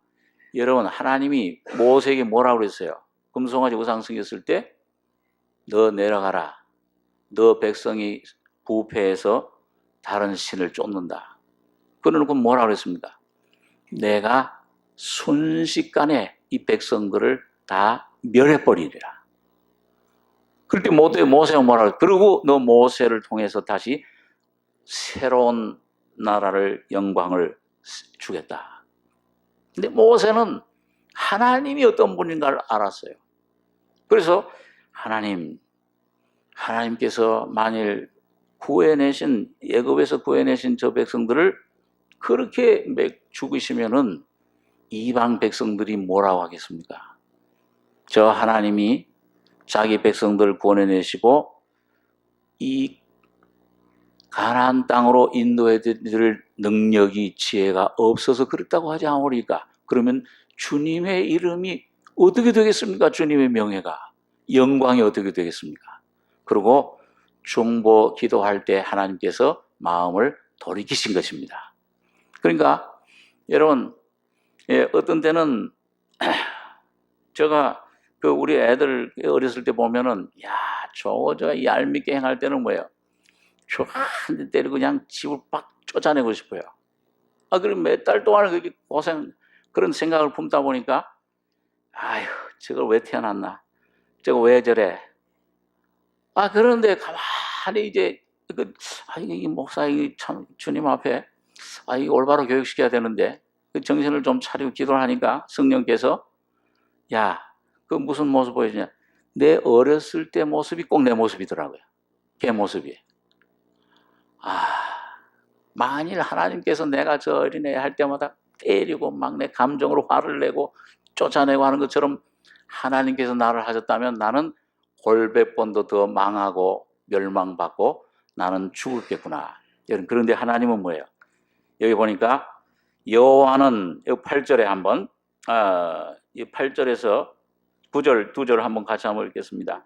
여러분 하나님이 모세에게 뭐라고 그랬어요? 금송아지 우상 섬겼을 때 너 내려가라. 너 백성이 부패해서 다른 신을 쫓는다. 그러놓고 뭐라고 그랬습니까? 내가 순식간에 이 백성들을 다 멸해버리리라. 그럴 때 모세가 뭐라고 그러고 너 모세를 통해서 다시 새로운 나라를 영광을 주겠다. 근데 모세는 하나님이 어떤 분인가를 알았어요. 그래서 하나님께서 만일 구해내신 애굽에서 구해내신 저 백성들을 그렇게 죽이시면은 이방 백성들이 뭐라고 하겠습니까? 저 하나님이 자기 백성들을 구원해내시고 이 가나안 땅으로 인도해 드릴 능력이 지혜가 없어서 그렇다고 하지 않으리까? 그러면 주님의 이름이 어떻게 되겠습니까? 주님의 명예가 영광이 어떻게 되겠습니까? 그리고 중보 기도할 때 하나님께서 마음을 돌이키신 것입니다. 그러니까 여러분 어떤 때는 제가 그 우리 애들 어렸을 때 보면은 저 얄밉게 행할 때는 뭐예요? 한 대 때리고 그냥 집을 빡 쫓아내고 싶어요. 그럼 몇 달 동안 그렇게 그런 생각을 품다 보니까 아휴 저걸 왜 태어났나? 저거 왜 저래? 그런데 가만히 이제 이 목사 참 주님 앞에 이 올바로 교육시켜야 되는데 그 정신을 좀 차리고 기도를 하니까 성령께서 그 무슨 모습 보여주냐? 내 어렸을 때 모습이 꼭 내 모습이더라고요. 걔 모습이. 만일 하나님께서 내가 저 어린애 할 때마다 때리고 막 내 감정으로 화를 내고 쫓아내고 하는 것처럼 하나님께서 나를 하셨다면 나는 골백 번도 더 망하고 멸망받고 나는 죽었겠구나. 그런데 하나님은 뭐예요? 여기 보니까 여호와는 8절에 한번 이 8절에서 9절, 2절 한번 같이 한번 읽겠습니다.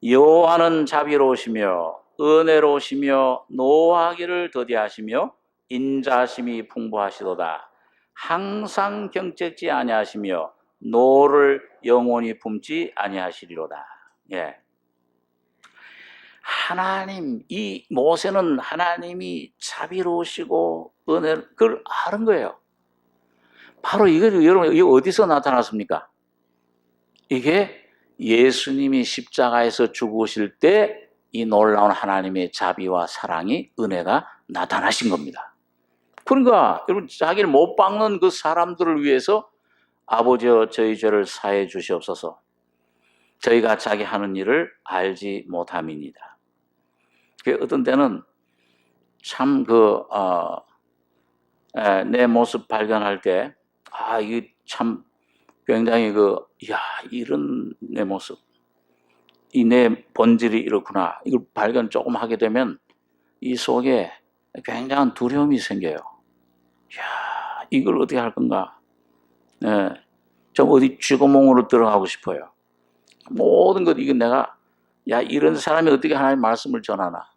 여호와는 자비로우시며 은혜로우시며 노하기를 더디하시며 인자심이 풍부하시도다. 항상 경책지 아니하시며 노를 영원히 품지 아니하시리로다. 하나님, 이 모세는 하나님이 자비로우시고 그걸 아는 거예요. 바로 이거 여러분 이게 어디서 나타났습니까? 이게 예수님이 십자가에서 죽으실 때 이 놀라운 하나님의 자비와 사랑이 은혜가 나타나신 겁니다. 그러니까 여러분 자기를 못 박는 그 사람들을 위해서 아버지여 저희 죄를 사해 주시옵소서. 저희가 자기 하는 일을 알지 못함이니이다. 어떤 때는 참 내 모습 발견할 때 이게 참 굉장히 이런 내 모습 이 내 본질이 이렇구나 이걸 발견 조금 하게 되면 이 속에 굉장한 두려움이 생겨요. 이걸 어떻게 할 건가? 좀 어디 쥐구멍으로 들어가고 싶어요. 모든 것 이게 내가 이런 사람이 어떻게 하나님 말씀을 전하나?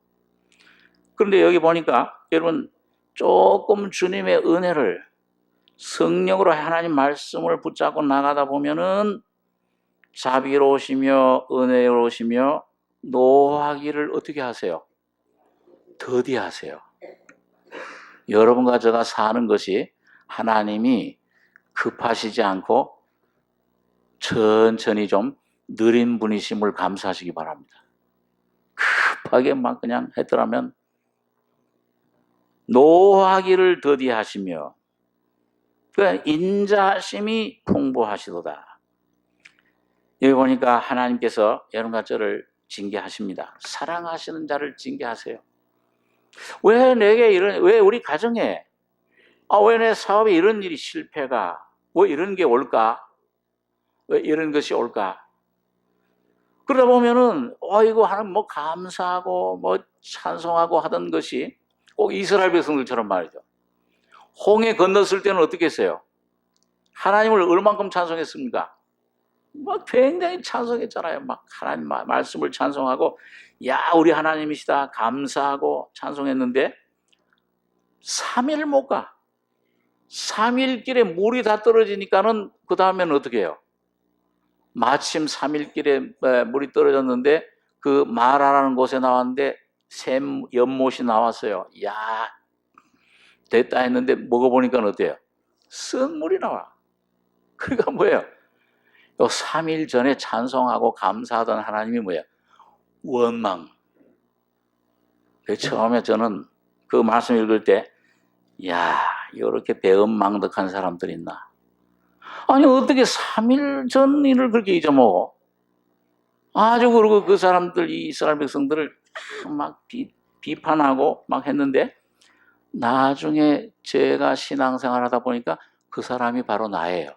그런데 여기 보니까 여러분 조금 주님의 은혜를 성령으로 하나님 말씀을 붙잡고 나가다 보면은 자비로우시며 은혜로우시며 노하기를 어떻게 하세요? 더디하세요. 여러분과 제가 사는 것이 하나님이 급하시지 않고 천천히 좀 느린 분이심을 감사하시기 바랍니다. 급하게 막 그냥 했더라면 노하기를 더디하시며 그 인자심이 풍부하시도다. 여기 보니까 하나님께서 여러분과 저를 징계하십니다. 사랑하시는 자를 징계하세요. 왜 내게 왜 우리 가정에, 왜 내 사업에 이런 일이 실패가, 왜 이런 게 올까? 왜 이런 것이 올까? 그러다 보면은, 이거 하나님 뭐 감사하고, 뭐 찬송하고 하던 것이 꼭 이스라엘 백성들처럼 말이죠. 홍해 건넜을 때는 어떻게 했어요? 하나님을 얼만큼 찬송했습니까? 막 굉장히 찬송했잖아요. 막 하나님 말씀을 찬송하고, 야, 우리 하나님이시다. 감사하고 찬송했는데, 3일 못 가. 3일 길에 물이 다 떨어지니까는 그 다음에는 어떻게 해요? 마침 3일 길에 물이 떨어졌는데 그 마라라는 곳에 나왔는데 샘 연못이 나왔어요. 야, 됐다 했는데 먹어보니까 어때요? 쓴 물이 나와. 그러니까 뭐예요? 요 3일 전에 찬송하고 감사하던 하나님이 뭐예요? 원망. 처음에 저는 그 말씀 읽을 때, 야, 이렇게 배은망덕한 사람들 있나? 아니, 어떻게 3일 전 일을 그렇게 잊어먹어? 아주 그러고 그 사람들, 이 이스라엘 백성들을 막 비판하고 막 했는데, 나중에 제가 신앙생활 하다 보니까 그 사람이 바로 나예요.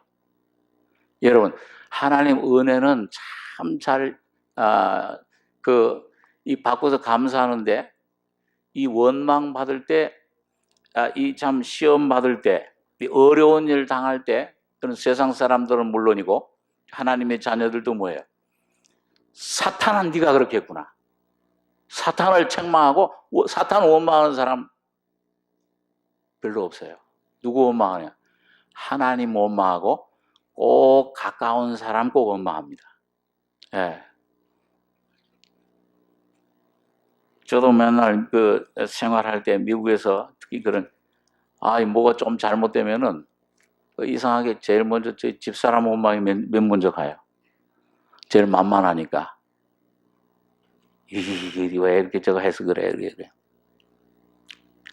여러분, 하나님 은혜는 참 잘, 이 받고서 감사하는데, 이 원망 받을 때, 이 참 시험 받을 때, 이 어려운 일 당할 때, 그런 세상 사람들은 물론이고, 하나님의 자녀들도 뭐예요? 사탄은 네가 그렇게 했구나. 사탄을 책망하고, 사탄을 원망하는 사람 별로 없어요. 누구 원망하냐? 하나님 원망하고, 꼭 가까운 사람 꼭 원망합니다. 예. 저도 맨날 그 생활할 때 미국에서 특히 그런, 뭐가 좀 잘못되면은 이상하게 제일 먼저 제 집사람 원망이 맨 먼저 가요. 제일 만만하니까. 왜 이렇게 저거 해서 그래.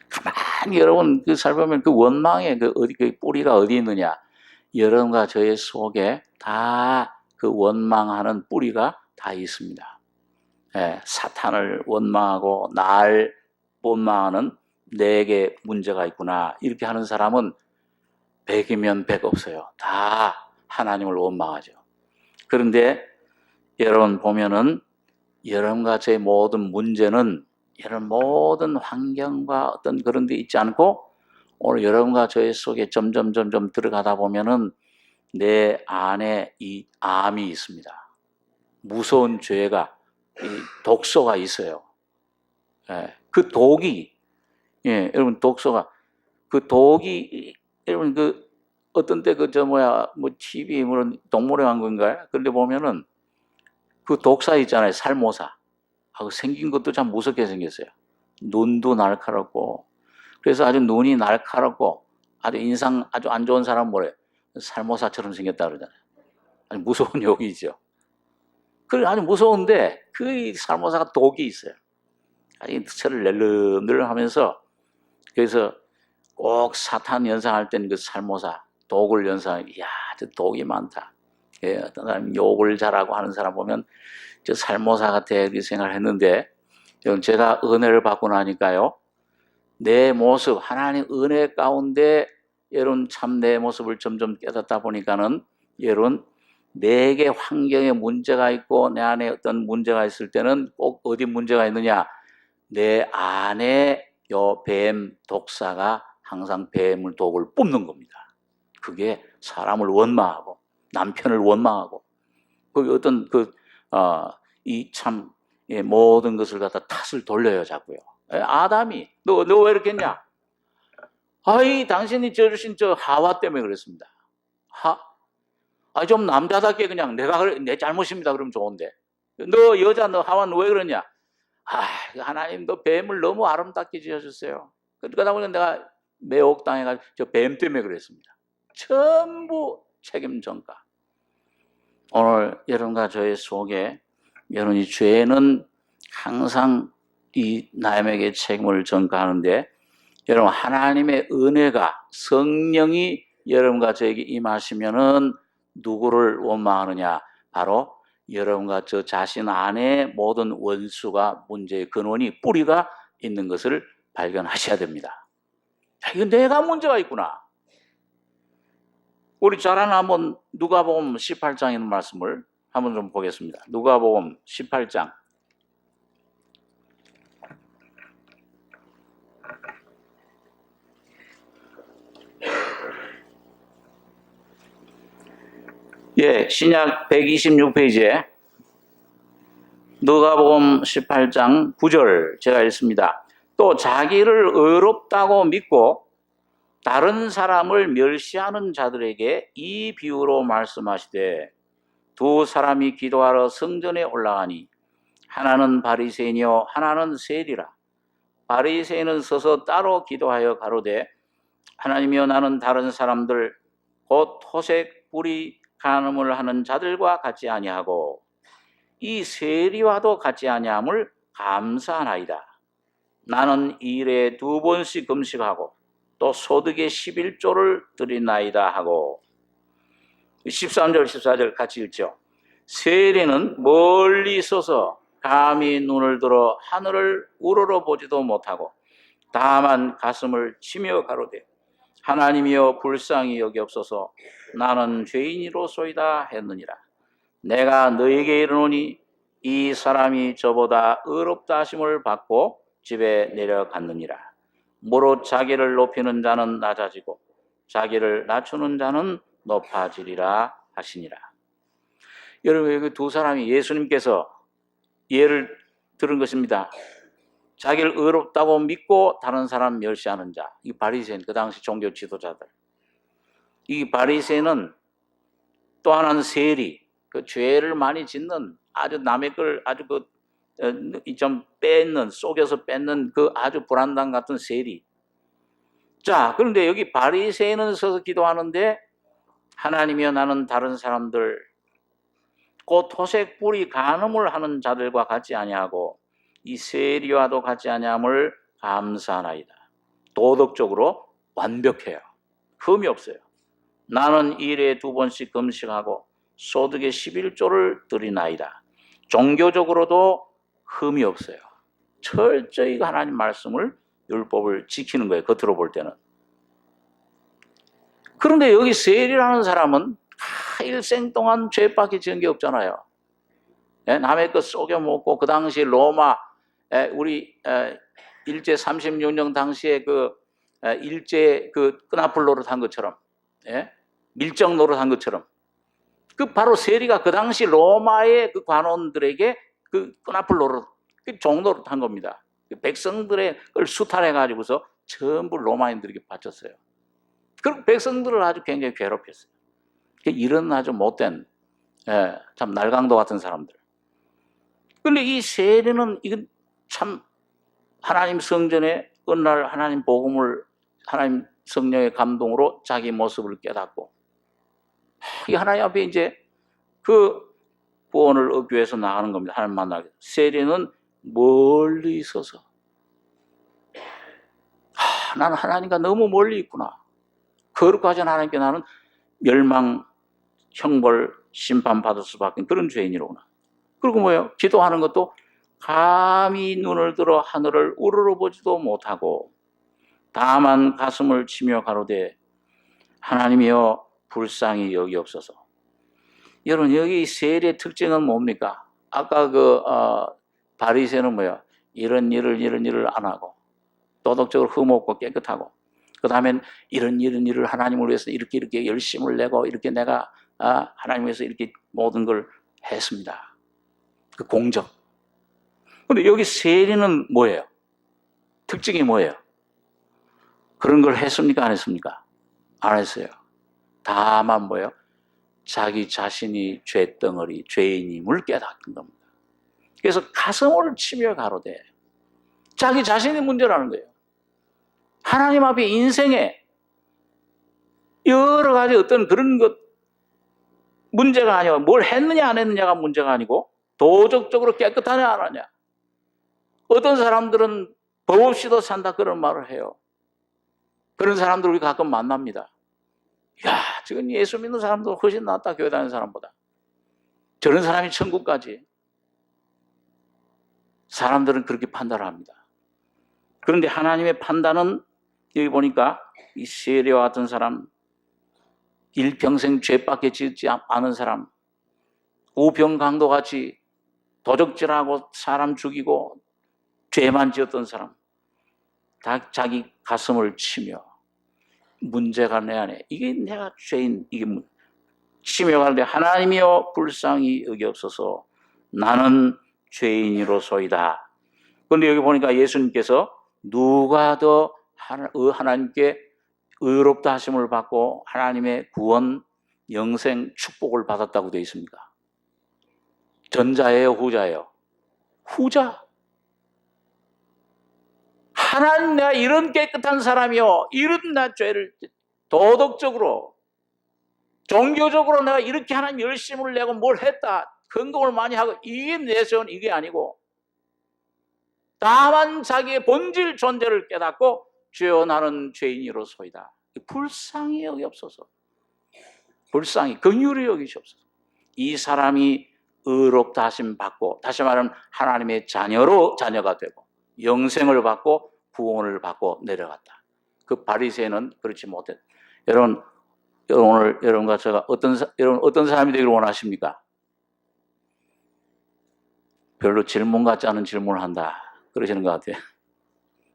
가만히 여러분 살펴보면 그 원망의 그 뿌리가 어디 있느냐. 여러분과 저의 속에 다 그 원망하는 뿌리가 다 있습니다. 예, 사탄을 원망하고 날 원망하는 내게 문제가 있구나. 이렇게 하는 사람은 100이면 100 없어요. 다 하나님을 원망하죠. 그런데 여러분 보면은 여러분과 저의 모든 문제는 이런 모든 환경과 어떤 그런 데 있지 않고 오늘 여러분과 저의 속에 점점 들어가다 보면은 내 안에 이 암이 있습니다. 무서운 죄가, 이 독소가 있어요. 예, 그 독이, 여러분 독소가, 그 독이, 여러분 어떤 때 TV, 동물의 왕국인가요? 그런데 보면은 그 독사 있잖아요. 살모사. 생긴 것도 참 무섭게 생겼어요. 눈도 날카롭고. 그래서 아주 눈이 날카롭고 아주 인상 아주 안 좋은 사람 뭐래요? 살모사처럼 생겼다 그러잖아요. 아주 무서운 욕이죠. 그래 아주 무서운데 그 살모사가 독이 있어요. 아주 저를 낼름낼름 하면서 그래서 꼭 사탄 연상할 때는 그 살모사 독을 연상해. 이야, 저 독이 많다. 어떤 사람 욕을 잘하고 하는 사람 보면 저 살모사 같아 이렇게 생각을 했는데 제가 은혜를 받고 나니까요. 내 모습, 하나님 은혜 가운데 여러분 참 내 모습을 점점 깨닫다 보니까는 여러분 내게 환경에 문제가 있고 내 안에 어떤 문제가 있을 때는 꼭 어디 문제가 있느냐? 내 안에 요 뱀 독사가 항상 뱀을 독을 뿜는 겁니다. 그게 사람을 원망하고 남편을 원망하고 거기 어떤 이 참 모든 것을 갖다 탓을 돌려요 자꾸요. 아담이 너 왜 이렇게 했냐? 당신이 저주신 저 하와 때문에 그랬습니다. 좀 남자답게 그냥 내 잘못입니다. 그러면 좋은데. 너 여자, 너 하와 너 왜 그러냐? 하나님, 너 뱀을 너무 아름답게 지어줬어요. 그러다 보니까 내가 매혹당해가지고 저 뱀 때문에 그랬습니다. 전부 책임 전가. 오늘 여러분과 저의 속에 여러분이 죄는 항상 이 남에게 책임을 전가하는데 여러분 하나님의 은혜가 성령이 여러분과 저에게 임하시면은 누구를 원망하느냐? 바로 여러분과 저 자신 안에 모든 원수가 문제의 근원이 뿌리가 있는 것을 발견하셔야 됩니다. 이거 내가 문제가 있구나. 우리 잘 아는 한번 누가복음 18장에 있는 말씀을 한번 좀 보겠습니다. 누가복음 18장. 신약 126페이지에 누가복음 18장 9절 제가 읽습니다. 또 자기를 의롭다고 믿고 다른 사람을 멸시하는 자들에게 이 비유로 말씀하시되 두 사람이 기도하러 성전에 올라가니 하나는 바리새인이요 하나는 세리라. 바리새인은 서서 따로 기도하여 가로되 하나님이여 나는 다른 사람들 곧 토색 뿌리 간음을 하는 자들과 같이 아니하고 이 세리와도 같이 아니함을 감사하나이다. 나는 일에 2번씩 금식하고 또 소득의 11조를 드리나이다 하고 13절 14절 같이 읽죠. 세리는 멀리 서서 감히 눈을 들어 하늘을 우러러보지도 못하고 다만 가슴을 치며 가로되 하나님이여 불쌍히 여기옵소서 나는 죄인이로소이다 했느니라. 내가 너에게 이르노니 이 사람이 저보다 의롭다 하심을 받고 집에 내려갔느니라. 무릇 자기를 높이는 자는 낮아지고 자기를 낮추는 자는 높아지리라 하시니라. 여러분 여기 두 사람이 예수님께서 예를 들은 것입니다. 자기를 의롭다고 믿고 다른 사람 멸시하는 자, 이 바리새인, 그 당시 종교 지도자들. 이 바리새인은 또 하나는 세리, 그 죄를 많이 짓는 아주 남의 걸 아주 좀 뺏는, 속여서 뺏는 그 아주 불안당 같은 세리. 자, 그런데 여기 바리새인은 서서 기도하는데 하나님이여 나는 다른 사람들 곧 토색 뿌리 간음을 하는 자들과 같이 아니하고 이 세리와도 같이 아니함을 감사하나이다. 도덕적으로 완벽해요. 흠이 없어요. 나는 일에 2번씩 금식하고 소득의 11조를 드리나이다. 종교적으로도 흠이 없어요. 철저히 하나님 말씀을 율법을 지키는 거예요. 겉으로 볼 때는. 그런데 여기 세리라는 사람은 일생 동안 죄밖에 지은 게 없잖아요. 남의 것 속여 먹고 그 당시 로마 우리 일제 36년 당시에 그 일제 그 끈앞을 노릇한 것처럼 밀정 노릇한 것처럼 그 바로 세리가 그 당시 로마의 그 관원들에게 그 끈앞을 노릇 그 종노릇한 겁니다. 그 백성들의 걸 수탈해 가지고서 전부 로마인들에게 바쳤어요. 그리고 백성들을 아주 굉장히 괴롭혔어요. 이런 아주 못된 참 날강도 같은 사람들. 그런데 이 세리는 이건 참 하나님 성전에 어느 날 하나님 복음을 하나님 성령의 감동으로 자기 모습을 깨닫고 이 하나님 앞에 이제 그 구원을 얻기 위해서 나가는 겁니다. 하나님 만나기 위해서. 세리는 멀리 있어서 나는 하나님과 너무 멀리 있구나. 거룩하지 않은 하나님께 나는 멸망, 형벌, 심판받을 수밖에 그런 죄인이로구나. 그리고 뭐예요? 기도하는 것도 감히 눈을 들어 하늘을 우러러보지도 못하고 다만 가슴을 치며 가로되 하나님이여 불쌍히 여기옵소서. 여러분 여기 세리의 특징은 뭡니까? 아까 바리새는 뭐예요? 이런 일을 안 하고 도덕적으로 흠없고 깨끗하고 그 다음엔 이런 일을 하나님을 위해서 이렇게 열심을 내고 이렇게 내가 하나님 위해서 이렇게 모든 걸 했습니다. 그 공적. 근데 여기 세리는 뭐예요? 특징이 뭐예요? 그런 걸 했습니까? 안 했습니까? 안 했어요. 다만 뭐예요? 자기 자신이 죄덩어리, 죄인임을 깨닫는 겁니다. 그래서 가슴을 치며 가로되 자기 자신의 문제라는 거예요. 하나님 앞에 인생에 여러 가지 어떤 그런 것 문제가 아니고 뭘 했느냐 안 했느냐가 문제가 아니고 도덕적으로 깨끗하냐 안 하냐. 어떤 사람들은 법 없이도 산다 그런 말을 해요. 그런 사람들 우리 가끔 만납니다. 야, 지금 예수 믿는 사람도 훨씬 낫다, 교회 다니는 사람보다. 저런 사람이 천국 가지. 사람들은 그렇게 판단을 합니다. 그런데 하나님의 판단은 여기 보니까 이 세례와 같은 사람, 일평생 죄밖에 짓지 않은 사람, 우병강도같이 도적질하고 사람 죽이고 죄만 지었던 사람, 다 자기 가슴을 치며 문제가 내 안에 이게 내가 죄인 이게 치며 가는데 하나님이여 불쌍히 여기옵소서 나는 죄인이로소이다. 그런데 여기 보니까 예수님께서 누가 더 하나님께 의롭다 하심을 받고 하나님의 구원, 영생, 축복을 받았다고 되어 있습니까? 전자예요, 후자예요? 후자. 하나님 내가 이런 깨끗한 사람이요, 이런 나 죄를 도덕적으로, 종교적으로 내가 이렇게 하나님 열심을 내고 뭘 했다, 헌금을 많이 하고 이게 내 죄는 이게 아니고 다만 자기의 본질 존재를 깨닫고 주여 나는 죄인이로소이다. 불쌍히 여기옵소서. 불쌍히 긍휼히 여기시옵소서. 이 사람이 의롭다 하심 받고 다시 말하면 하나님의 자녀가 되고 영생을 받고 구원을 받고 내려갔다. 그 바리새인은 그렇지 못했다. 여러분 오늘 여러분과 제가 어떤 사람이 되기를 원하십니까? 별로 질문 같지 않은 질문을 한다 그러시는 것 같아요.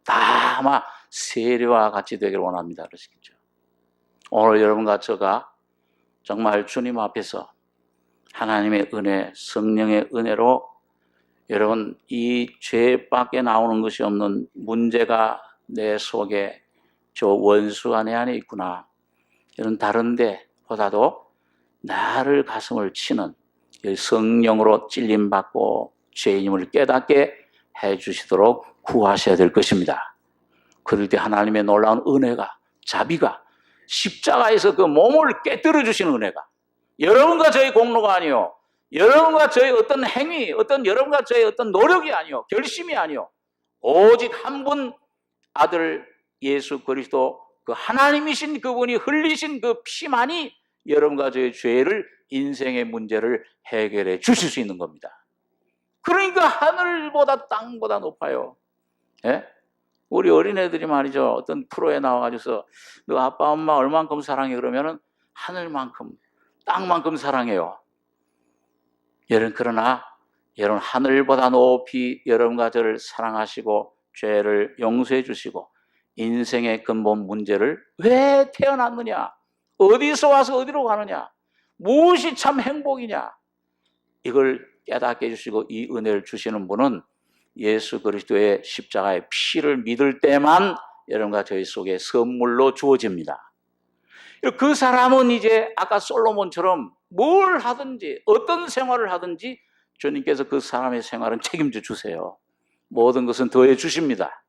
다 아마 세례와 같이 되기를 원합니다 그러시겠죠. 오늘 여러분과 제가 정말 주님 앞에서 하나님의 은혜, 성령의 은혜로 여러분 이 죄밖에 나오는 것이 없는 문제가 내 속에 저 원수가 내 안에 있구나. 이런 다른데 보다도 나를 가슴을 치는 성령으로 찔림받고 죄인임을 깨닫게 해주시도록 구하셔야 될 것입니다. 그럴 때 하나님의 놀라운 은혜가, 자비가 십자가에서 그 몸을 깨뜨려 주시는 은혜가 여러분과 저의 공로가 아니요, 여러분과 저의 어떤 행위, 여러분과 저의 어떤 노력이 아니요, 결심이 아니요, 오직 한 분 아들 예수 그리스도 그 하나님이신 그분이 흘리신 그 피만이 여러분과 저의 죄를, 인생의 문제를 해결해 주실 수 있는 겁니다. 그러니까 하늘보다 땅보다 높아요. 예? 우리 어린애들이 말이죠, 어떤 프로에 나와가지고서 너 아빠 엄마 얼만큼 사랑해 그러면은 하늘만큼 땅만큼 사랑해요. 여러분 그러나 여러분 하늘보다 높이 여러분과 저를 사랑하시고 죄를 용서해 주시고 인생의 근본 문제를 왜 태어났느냐, 어디서 와서 어디로 가느냐, 무엇이 참 행복이냐, 이걸 깨닫게 해주시고 이 은혜를 주시는 분은 예수 그리스도의 십자가의 피를 믿을 때만 여러분과 저희 속에 선물로 주어집니다. 그 사람은 이제 아까 솔로몬처럼 뭘 하든지 어떤 생활을 하든지 주님께서 그 사람의 생활은 책임져 주세요. 모든 것은 더해 주십니다.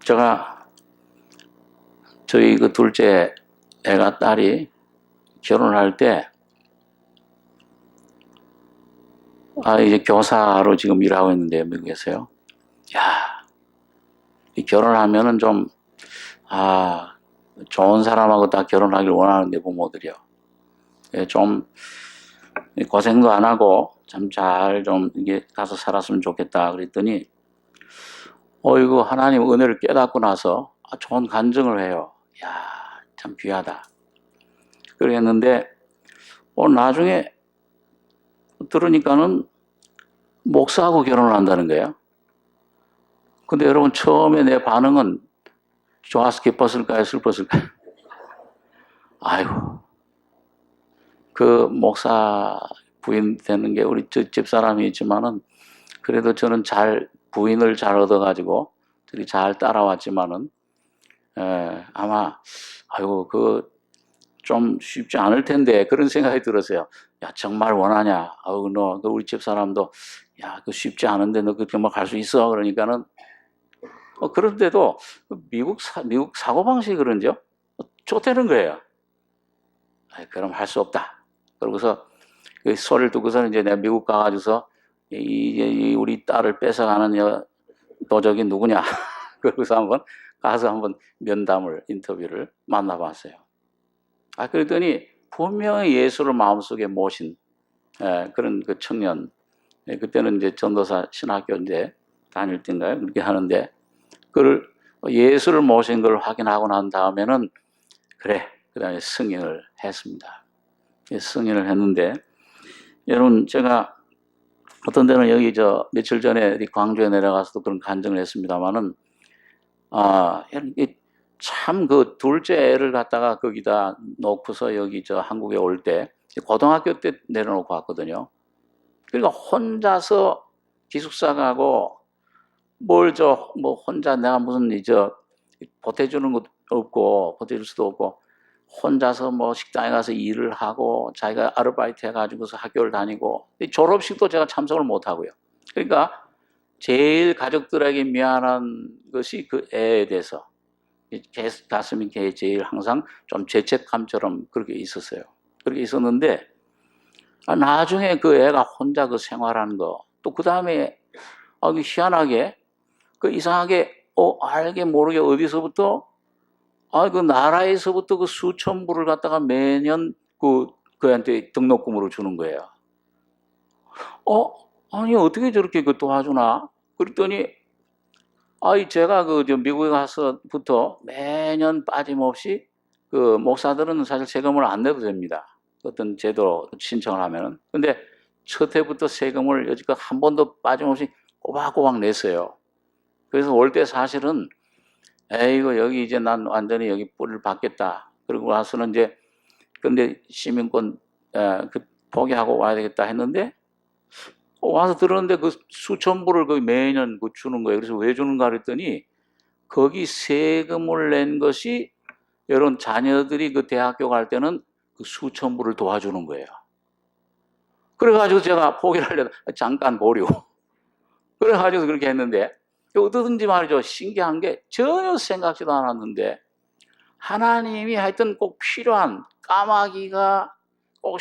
제가 저희 그 둘째 애가 딸이 결혼할 때 이제 교사로 지금 일하고 있는데요, 미국에서요. 야, 이 결혼하면은 좀 좋은 사람하고 다 결혼하길 원하는데 부모들이요. 좀 고생도 안 하고 참 잘 좀 이게 가서 살았으면 좋겠다 그랬더니 이거 하나님 은혜를 깨닫고 나서 좋은 간증을 해요. 야, 참 귀하다. 그랬는데 나중에 들으니까는 목사하고 결혼을 한다는 거예요. 근데 여러분 처음에 내 반응은 좋아서 기뻤을까요? 슬펐을까요? 아이고, 그 목사 부인 되는 게 우리 집사람이 있지만은 그래도 저는 잘 부인을 잘 얻어가지고 들이 잘 따라왔지만은 아마 아이고 그 좀 쉽지 않을 텐데 그런 생각이 들었어요. 야 정말 원하냐? 아우 너 우리 집 사람도 야 그 쉽지 않은데 너 그렇게 뭐 갈 수 있어? 그러니까는 그런데도 미국 사고 방식이 그런지요? 좋다는 거예요. 그럼 할 수 없다. 그러고서 그 소리를 듣고서는 이제 내가 미국 가가지고서 우리 딸을 뺏어가는 도적이 누구냐? 그러고서 가서 면담을 인터뷰를 만나봤어요. 그랬더니 분명히 예수를 마음속에 모신 그런 그 청년, 그때는 이제 전도사 신학교 이제 다닐 때인가요? 그렇게 하는데 그걸 예수를 모신 걸 확인하고 난 다음에는 그래, 그다음에 승인을 했습니다. 승인을 했는데 여러분 제가 어떤 데는 여기 며칠 전에 광주에 내려가서도 그런 간증을 했습니다만은 참 그 둘째 애를 갖다가 거기다 놓고서 여기 한국에 올 때 고등학교 때 내려놓고 왔거든요. 그러니까 혼자서 기숙사 가고 뭐 혼자 내가 무슨 보태주는 것도 없고 보태줄 수도 없고 혼자서 뭐 식당에 가서 일을 하고 자기가 아르바이트 해가지고서 학교를 다니고 졸업식도 제가 참석을 못 하고요. 그러니까 제일 가족들에게 미안한 것이 그 애에 대해서 가슴이 제일 항상 좀 죄책감처럼 그렇게 있었어요. 그렇게 있었는데 나중에 그 애가 혼자 그 생활하는 거 또 그 다음에 희한하게 그 이상하게 알게 모르게 어디서부터 그 나라에서부터 그 수천 불을 갖다가 매년 그한테 등록금으로 주는 거예요. 아니 어떻게 저렇게 그 도와주나? 그랬더니 제가 미국에 가서부터 매년 빠짐없이 그 목사들은 사실 세금을 안 내도 됩니다. 어떤 제도 신청을 하면은. 근데 첫 해부터 세금을 여지껏 한 번도 빠짐없이 꼬박꼬박 냈어요. 그래서 올 때 사실은 에이고 여기 이제 난 완전히 여기 뿌리를 박겠다. 그리고 와서는 이제 근데 시민권 포기하고 와야 되겠다 했는데 와서 들었는데 그 수천 불을 매년 주는 거예요. 그래서 왜 주는가 그랬더니 거기 세금을 낸 것이 여러분 자녀들이 그 대학교 갈 때는 그 수천 불을 도와주는 거예요. 그래가지고 제가 포기를 하려다 잠깐 보려. 그래가지고 그렇게 했는데 어떠든지 말이죠. 신기한 게 전혀 생각지도 않았는데 하나님이 하여튼 꼭 필요한 까마귀가 꼭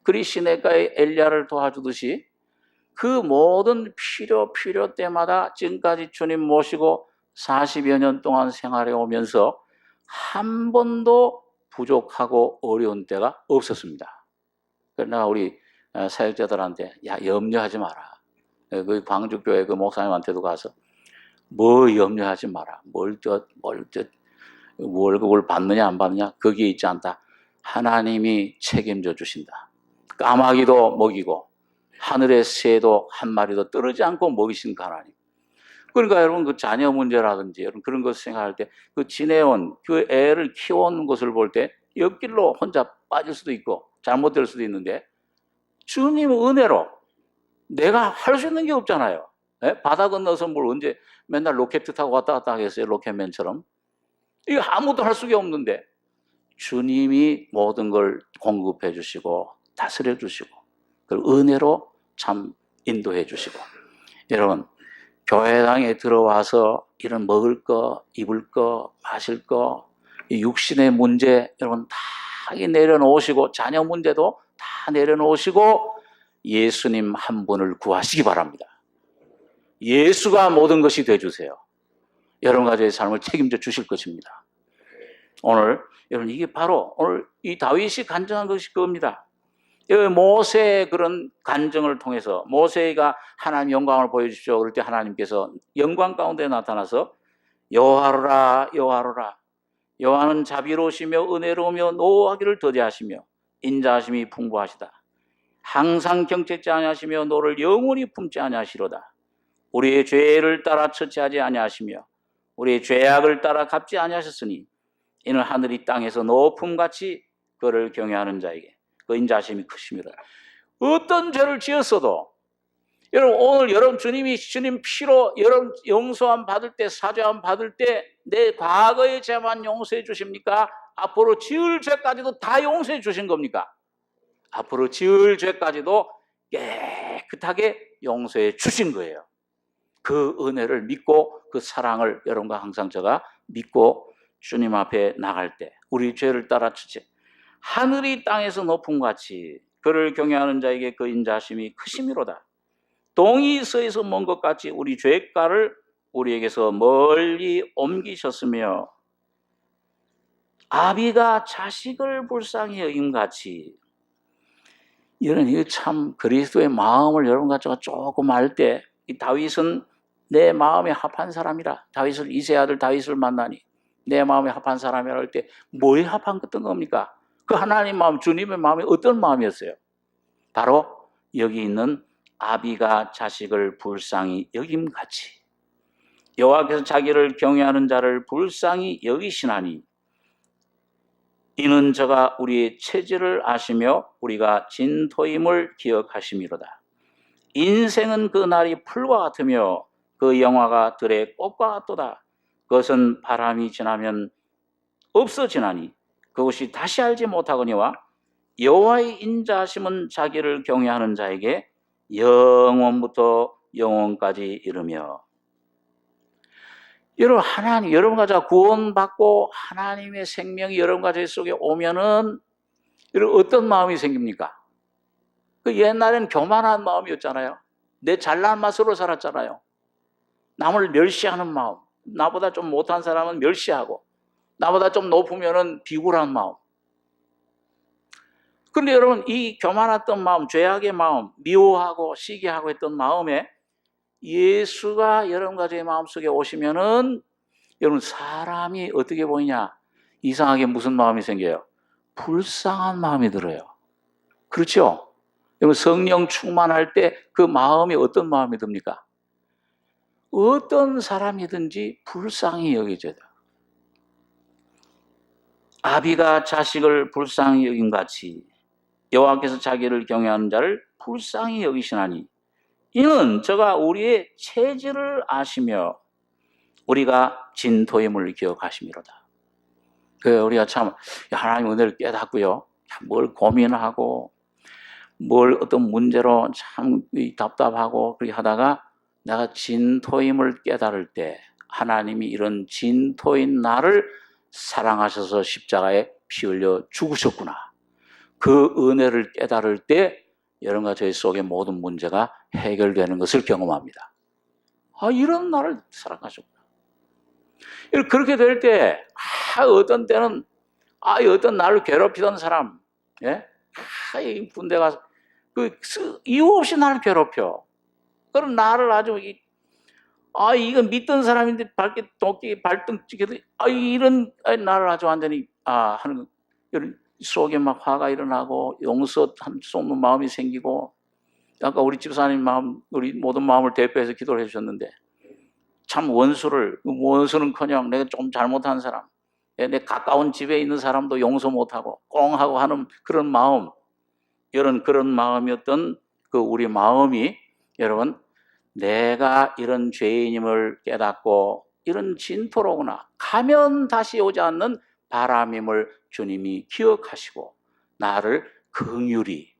그리시네가의 엘리야를 도와주듯이 그 모든 필요 때마다 지금까지 주님 모시고 40여 년 동안 생활해 오면서 한 번도 부족하고 어려운 때가 없었습니다. 그래서 내가 우리 사역자들한테 염려하지 마라. 그 광주교회 그 목사님한테도 가서 뭐 염려하지 마라. 월급을 받느냐 안 받느냐 거기에 있지 않다. 하나님이 책임져 주신다. 까마귀도 먹이고 하늘의 새도 한 마리도 떨어지지 않고 먹이신 하나님. 그러니까 여러분 그 자녀 문제라든지 여러분 그런 것을 생각할 때 그 지내온 그 애를 키워온 것을 볼 때 옆길로 혼자 빠질 수도 있고 잘못될 수도 있는데 주님 은혜로 내가 할 수 있는 게 없잖아요. 바다 건너서 뭘 언제 맨날 로켓 타고 왔다 갔다 하겠어요. 로켓맨처럼. 이거 아무도 할 수가 없는데 주님이 모든 걸 공급해 주시고 다스려 주시고 그리고 은혜로 참 인도해 주시고 여러분 교회당에 들어와서 이런 먹을 거, 입을 거, 마실 거, 이 육신의 문제 여러분 다 내려놓으시고 자녀 문제도 다 내려놓으시고 예수님 한 분을 구하시기 바랍니다. 예수가 모든 것이 되주세요. 여러분 가족의 삶을 책임져 주실 것입니다. 오늘 여러분 이게 바로 오늘 이 다윗이 간증한 것이 그겁니다. 모세의 그런 간증을 통해서 모세가 하나님 영광을 보여주십시오. 그럴 때 하나님께서 영광 가운데 나타나서 여호와로라 여호와로라 여호와는 자비로우시며 은혜로우며 노하기를 더디하시며 인자하심이 풍부하시다. 항상 경책지 아니하시며 너를 영원히 품지 아니하시로다. 우리의 죄를 따라 처치하지 아니하시며 우리의 죄악을 따라 갚지 아니하셨으니 이는 하늘이 땅에서 높음같이 그를 경외하는 자에게 그 인자하심이 크심이라. 어떤 죄를 지었어도 여러분 오늘 여러분 주님이 주님 피로 여러분 용서함 받을 때 사죄함 받을 때 내 과거의 죄만 용서해 주십니까? 앞으로 지을 죄까지도 다 용서해 주신 겁니까? 앞으로 지을 죄까지도 깨끗하게 용서해 주신 거예요. 그 은혜를 믿고 그 사랑을 여러분과 항상 제가 믿고 주님 앞에 나갈 때 우리 죄를 따라 주지 하늘이 땅에서 높음 같이 그를 경외하는 자에게 그 인자하심이 크심이로다. 동이 서에서 먼 것 같이 우리 죄가를 우리에게서 멀리 옮기셨으며 아비가 자식을 불쌍히 여김같이 이런 이거 참 그리스도의 마음을 여러분과 제가 조금 알 때 이 다윗은 내 마음에 합한 사람이라 다윗을 이세 아들 다윗을 만나니 내 마음에 합한 사람이라 할 때 뭐에 합한 어떤 겁니까? 그 하나님 마음 주님의 마음이 어떤 마음이었어요? 바로 여기 있는 아비가 자식을 불쌍히 여김같이 여호와께서 자기를 경외하는 자를 불쌍히 여기시나니 이는 저가 우리의 체질을 아시며 우리가 진토임을 기억하심이로다. 인생은 그 날이 풀과 같으며 그 영화가 들의 꽃과 같도다. 그것은 바람이 지나면 없어지나니 그것이 다시 알지 못하거니와 여호와의 인자하심은 자기를 경외하는 자에게 영원부터 영원까지 이르며. 여러분 하나님 여러분과 저 구원받고 하나님의 생명이 여러분과 저 속에 오면은 여러분 어떤 마음이 생깁니까? 그 옛날에는 교만한 마음이었잖아요. 내 잘난 맛으로 살았잖아요. 남을 멸시하는 마음, 나보다 좀 못한 사람은 멸시하고 나보다 좀 높으면은 비굴한 마음. 그런데 여러분 이 교만했던 마음, 죄악의 마음, 미워하고 시기하고 했던 마음에 예수가 여러분과 제 마음속에 오시면은 여러분 사람이 어떻게 보이냐? 이상하게 무슨 마음이 생겨요? 불쌍한 마음이 들어요. 그렇죠? 여러분 성령 충만할 때 그 마음이 어떤 마음이 듭니까? 어떤 사람이든지 불쌍히 여겨져요. 아비가 자식을 불쌍히 여김같이 여호와께서 자기를 경외하는 자를 불쌍히 여기시나니 이는 저가 우리의 체질을 아시며 우리가 진토임을 기억하심이로다. 우리가 참 하나님 은혜를 깨닫고요. 뭘 고민하고 뭘 어떤 문제로 참 답답하고 그렇게 하다가 내가 진토임을 깨달을 때 하나님이 이런 진토인 나를 사랑하셔서 십자가에 피 흘려 죽으셨구나. 그 은혜를 깨달을 때 여러분과 저희 속의 모든 문제가 해결되는 것을 경험합니다. 이런 나를 사랑하셨구나. 그렇게 될 때 어떤 때는 어떤 나를 괴롭히던 사람 이 군대 가서 이유 없이 나를 괴롭혀. 그럼 나를 아주 이건 믿던 사람인데 발등 찍혀도 이런 나를 아주 완전히 하는 이런 속에 막 화가 일어나고 용서 쏟는 마음이 생기고 아까 우리 집사님 마음 우리 모든 마음을 대표해서 기도를 해주셨는데 참 원수는커녕 내가 좀 잘못한 사람 내 가까운 집에 있는 사람도 용서 못하고 꽁하고 하는 그런 마음 그런 마음이었던 그 우리 마음이 여러분 내가 이런 죄인임을 깨닫고 이런 진토로구나 가면 다시 오지 않는 바람임을 주님이 기억하시고 나를 긍휼히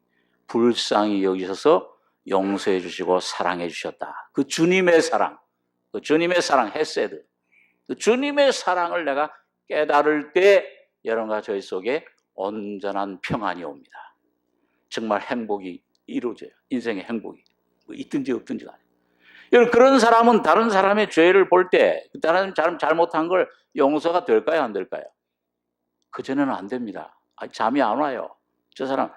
불쌍히 여기셔서 용서해 주시고 사랑해 주셨다. 그 주님의 사랑 헤세드 그 주님의 사랑을 내가 깨달을 때 여러분과 저희 속에 온전한 평안이 옵니다. 정말 행복이 이루어져요. 인생의 행복이 있든지 없든지가 아니에요. 여러분 그런 사람은 다른 사람의 죄를 볼 때 다른 사람 잘못한 걸 용서가 될까요? 안 될까요? 그전에는 안 됩니다. 잠이 안 와요. 저 사람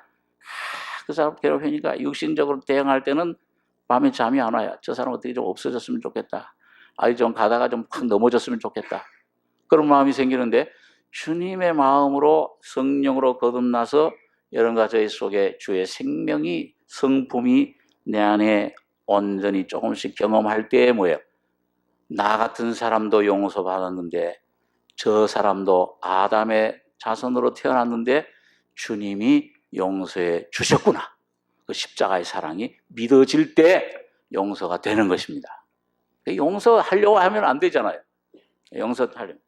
그 사람 괴롭히니까 육신적으로 대응할 때는 밤에 잠이 안 와요. 저 사람 어떻게 좀 없어졌으면 좋겠다. 좀 가다가 좀 확 넘어졌으면 좋겠다. 그런 마음이 생기는데 주님의 마음으로 성령으로 거듭나서 여러분과 저희 속에 주의 생명이 성품이 내 안에 온전히 조금씩 경험할 때 뭐예요? 나 같은 사람도 용서받았는데 저 사람도 아담의 자손으로 태어났는데 주님이 용서해 주셨구나. 그 십자가의 사랑이 믿어질 때 용서가 되는 것입니다. 용서하려고 하면 안 되잖아요. 용서하려고.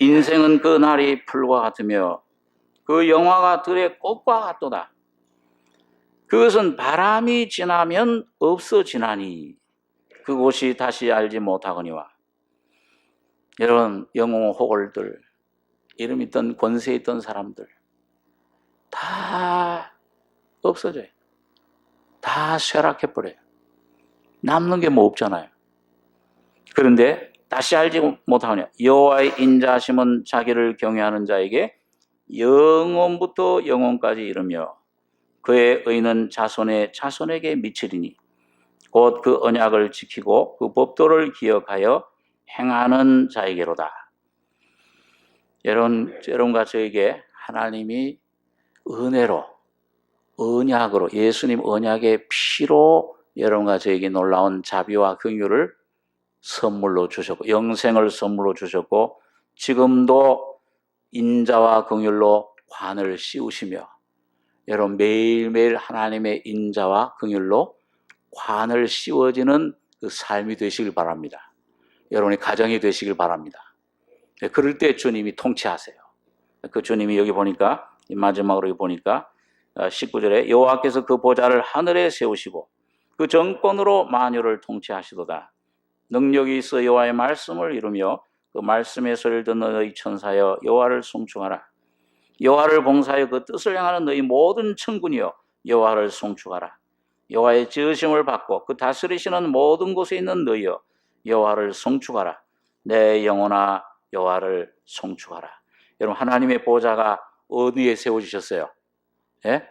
인생은 그 날이 풀과 같으며 그 영화가 들의 꽃과 같도다. 그것은 바람이 지나면 없어지나니 그곳이 다시 알지 못하거니와. 여러분, 영웅 호걸들, 이름 있던 권세 있던 사람들 다 없어져요. 다 쇠락해버려요. 남는 게 뭐 없잖아요. 그런데 다시 알지 못하거니와. 여호와의 인자하심은 자기를 경외하는 자에게 영원부터 영원까지 이르며 그의 의는 자손의 자손에게 미치리니 곧 그 언약을 지키고 그 법도를 기억하여 행하는 자에게로다. 여러분과 저에게 하나님이 은혜로, 언약으로, 예수님 언약의 피로 여러분과 저에게 놀라운 자비와 긍휼을 선물로 주셨고, 영생을 선물로 주셨고, 지금도 인자와 긍휼로 관을 씌우시며, 여러분 매일매일 하나님의 인자와 긍휼로 관을 씌워지는 그 삶이 되시길 바랍니다. 여러분의 가정이 되시길 바랍니다. 그럴 때 주님이 통치하세요. 그 주님이 여기 보니까, 마지막으로 여기 보니까 19절에 여호와께서 그 보좌를 하늘에 세우시고 그 정권으로 만유를 통치하시도다. 능력이 있어 여호와의 말씀을 이루며 그 말씀의 소리를 듣는 너희 천사여 여호와를 송축하라. 여호와를 봉사하여 그 뜻을 행하는 너희 모든 천군이여 여호와를 송축하라. 여호와의 지으심을 받고 그 다스리시는 모든 곳에 있는 너희여 여호와를 송축하라. 내 영혼아 여호와를 송축하라. 여러분, 하나님의 보좌가 어디에 세워주셨어요? 예?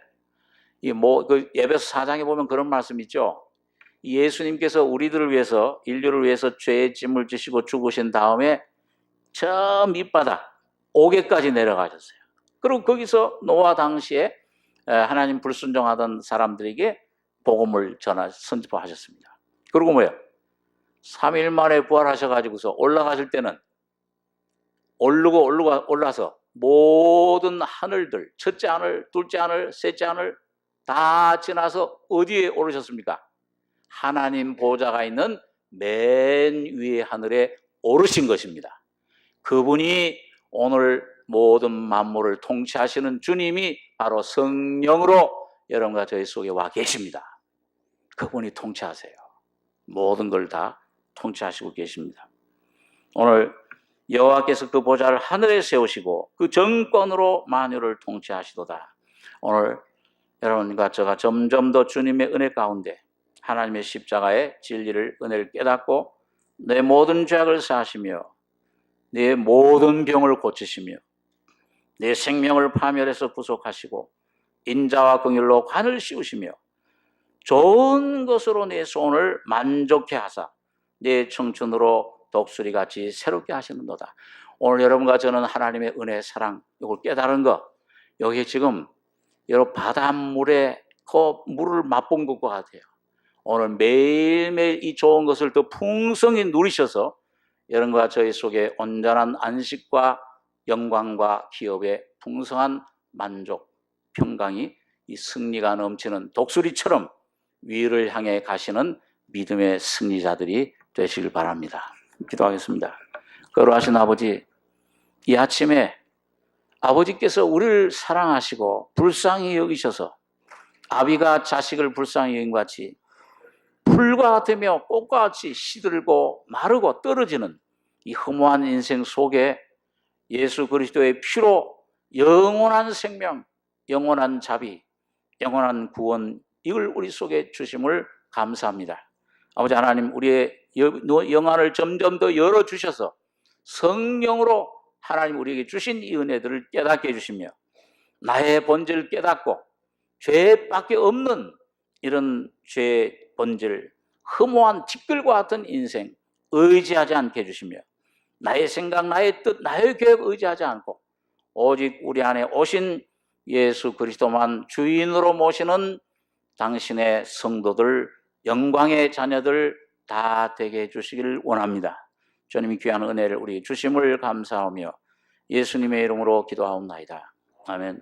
그 에베소 4장에 보면 그런 말씀 있죠. 예수님께서 우리들을 위해서, 인류를 위해서 죄의 짐을 지시고 죽으신 다음에 저 밑바닥 옥에까지 내려가셨어요. 그리고 거기서 노아 당시에 하나님 불순종하던 사람들에게 복음을 선포하셨습니다. 그리고 뭐예요? 3일 만에 부활하셔가지고서 올라가실 때는 올라서 모든 하늘들, 첫째 하늘, 둘째 하늘, 셋째 하늘 다 지나서 어디에 오르셨습니까? 하나님 보좌가 있는 맨 위의 하늘에 오르신 것입니다. 그분이 오늘 모든 만물을 통치하시는 주님이 바로 성령으로 여러분과 저희 속에 와 계십니다. 그분이 통치하세요. 모든 걸 다 통치하시고 계십니다. 오늘 여호와께서 그 보좌를 하늘에 세우시고 그 정권으로 만유를 통치하시도다. 오늘 여러분과 저가 점점 더 주님의 은혜 가운데 하나님의 십자가의 진리를, 은혜를 깨닫고 내 모든 죄악을 사하시며 내 모든 병을 고치시며 내 생명을 파멸해서 구속하시고 인자와 긍휼로 관을 씌우시며 좋은 것으로 내 소원을 만족해 하사 내 청춘으로 독수리같이 새롭게 하시는도다. 오늘 여러분과 저는 하나님의 은혜, 사랑, 이걸 깨달은 거, 여기 지금 여러분 바닷물에 그 물을 맛본 것과 같아요. 오늘 매일매일 이 좋은 것을 더 풍성히 누리셔서 여러분과 저희 속에 온전한 안식과 영광과 기업의 풍성한 만족, 평강이 이 승리가 넘치는 독수리처럼 위를 향해 가시는 믿음의 승리자들이 되시길 바랍니다. 기도하겠습니다. 거룩하신 아버지, 이 아침에 아버지께서 우리를 사랑하시고 불쌍히 여기셔서 아비가 자식을 불쌍히 여긴 것 같이 풀과 같으며 꽃과 같이 시들고 마르고 떨어지는 이 허무한 인생 속에 예수 그리스도의 피로 영원한 생명, 영원한 자비, 영원한 구원, 이걸 우리 속에 주심을 감사합니다. 아버지 하나님, 우리의 영안을 점점 더 열어주셔서 성령으로 하나님 우리에게 주신 이 은혜들을 깨닫게 해주시며 나의 본질을 깨닫고 죄밖에 없는 이런 죄의 본질, 허무한 티끌과 같은 인생 의지하지 않게 해주시며 나의 생각, 나의 뜻, 나의 계획 의지하지 않고 오직 우리 안에 오신 예수 그리스도만 주인으로 모시는 당신의 성도들, 영광의 자녀들 다 되게 해주시기를 원합니다. 주님이 귀한 은혜를 우리 주심을 감사하며 예수님의 이름으로 기도하옵나이다. 아멘.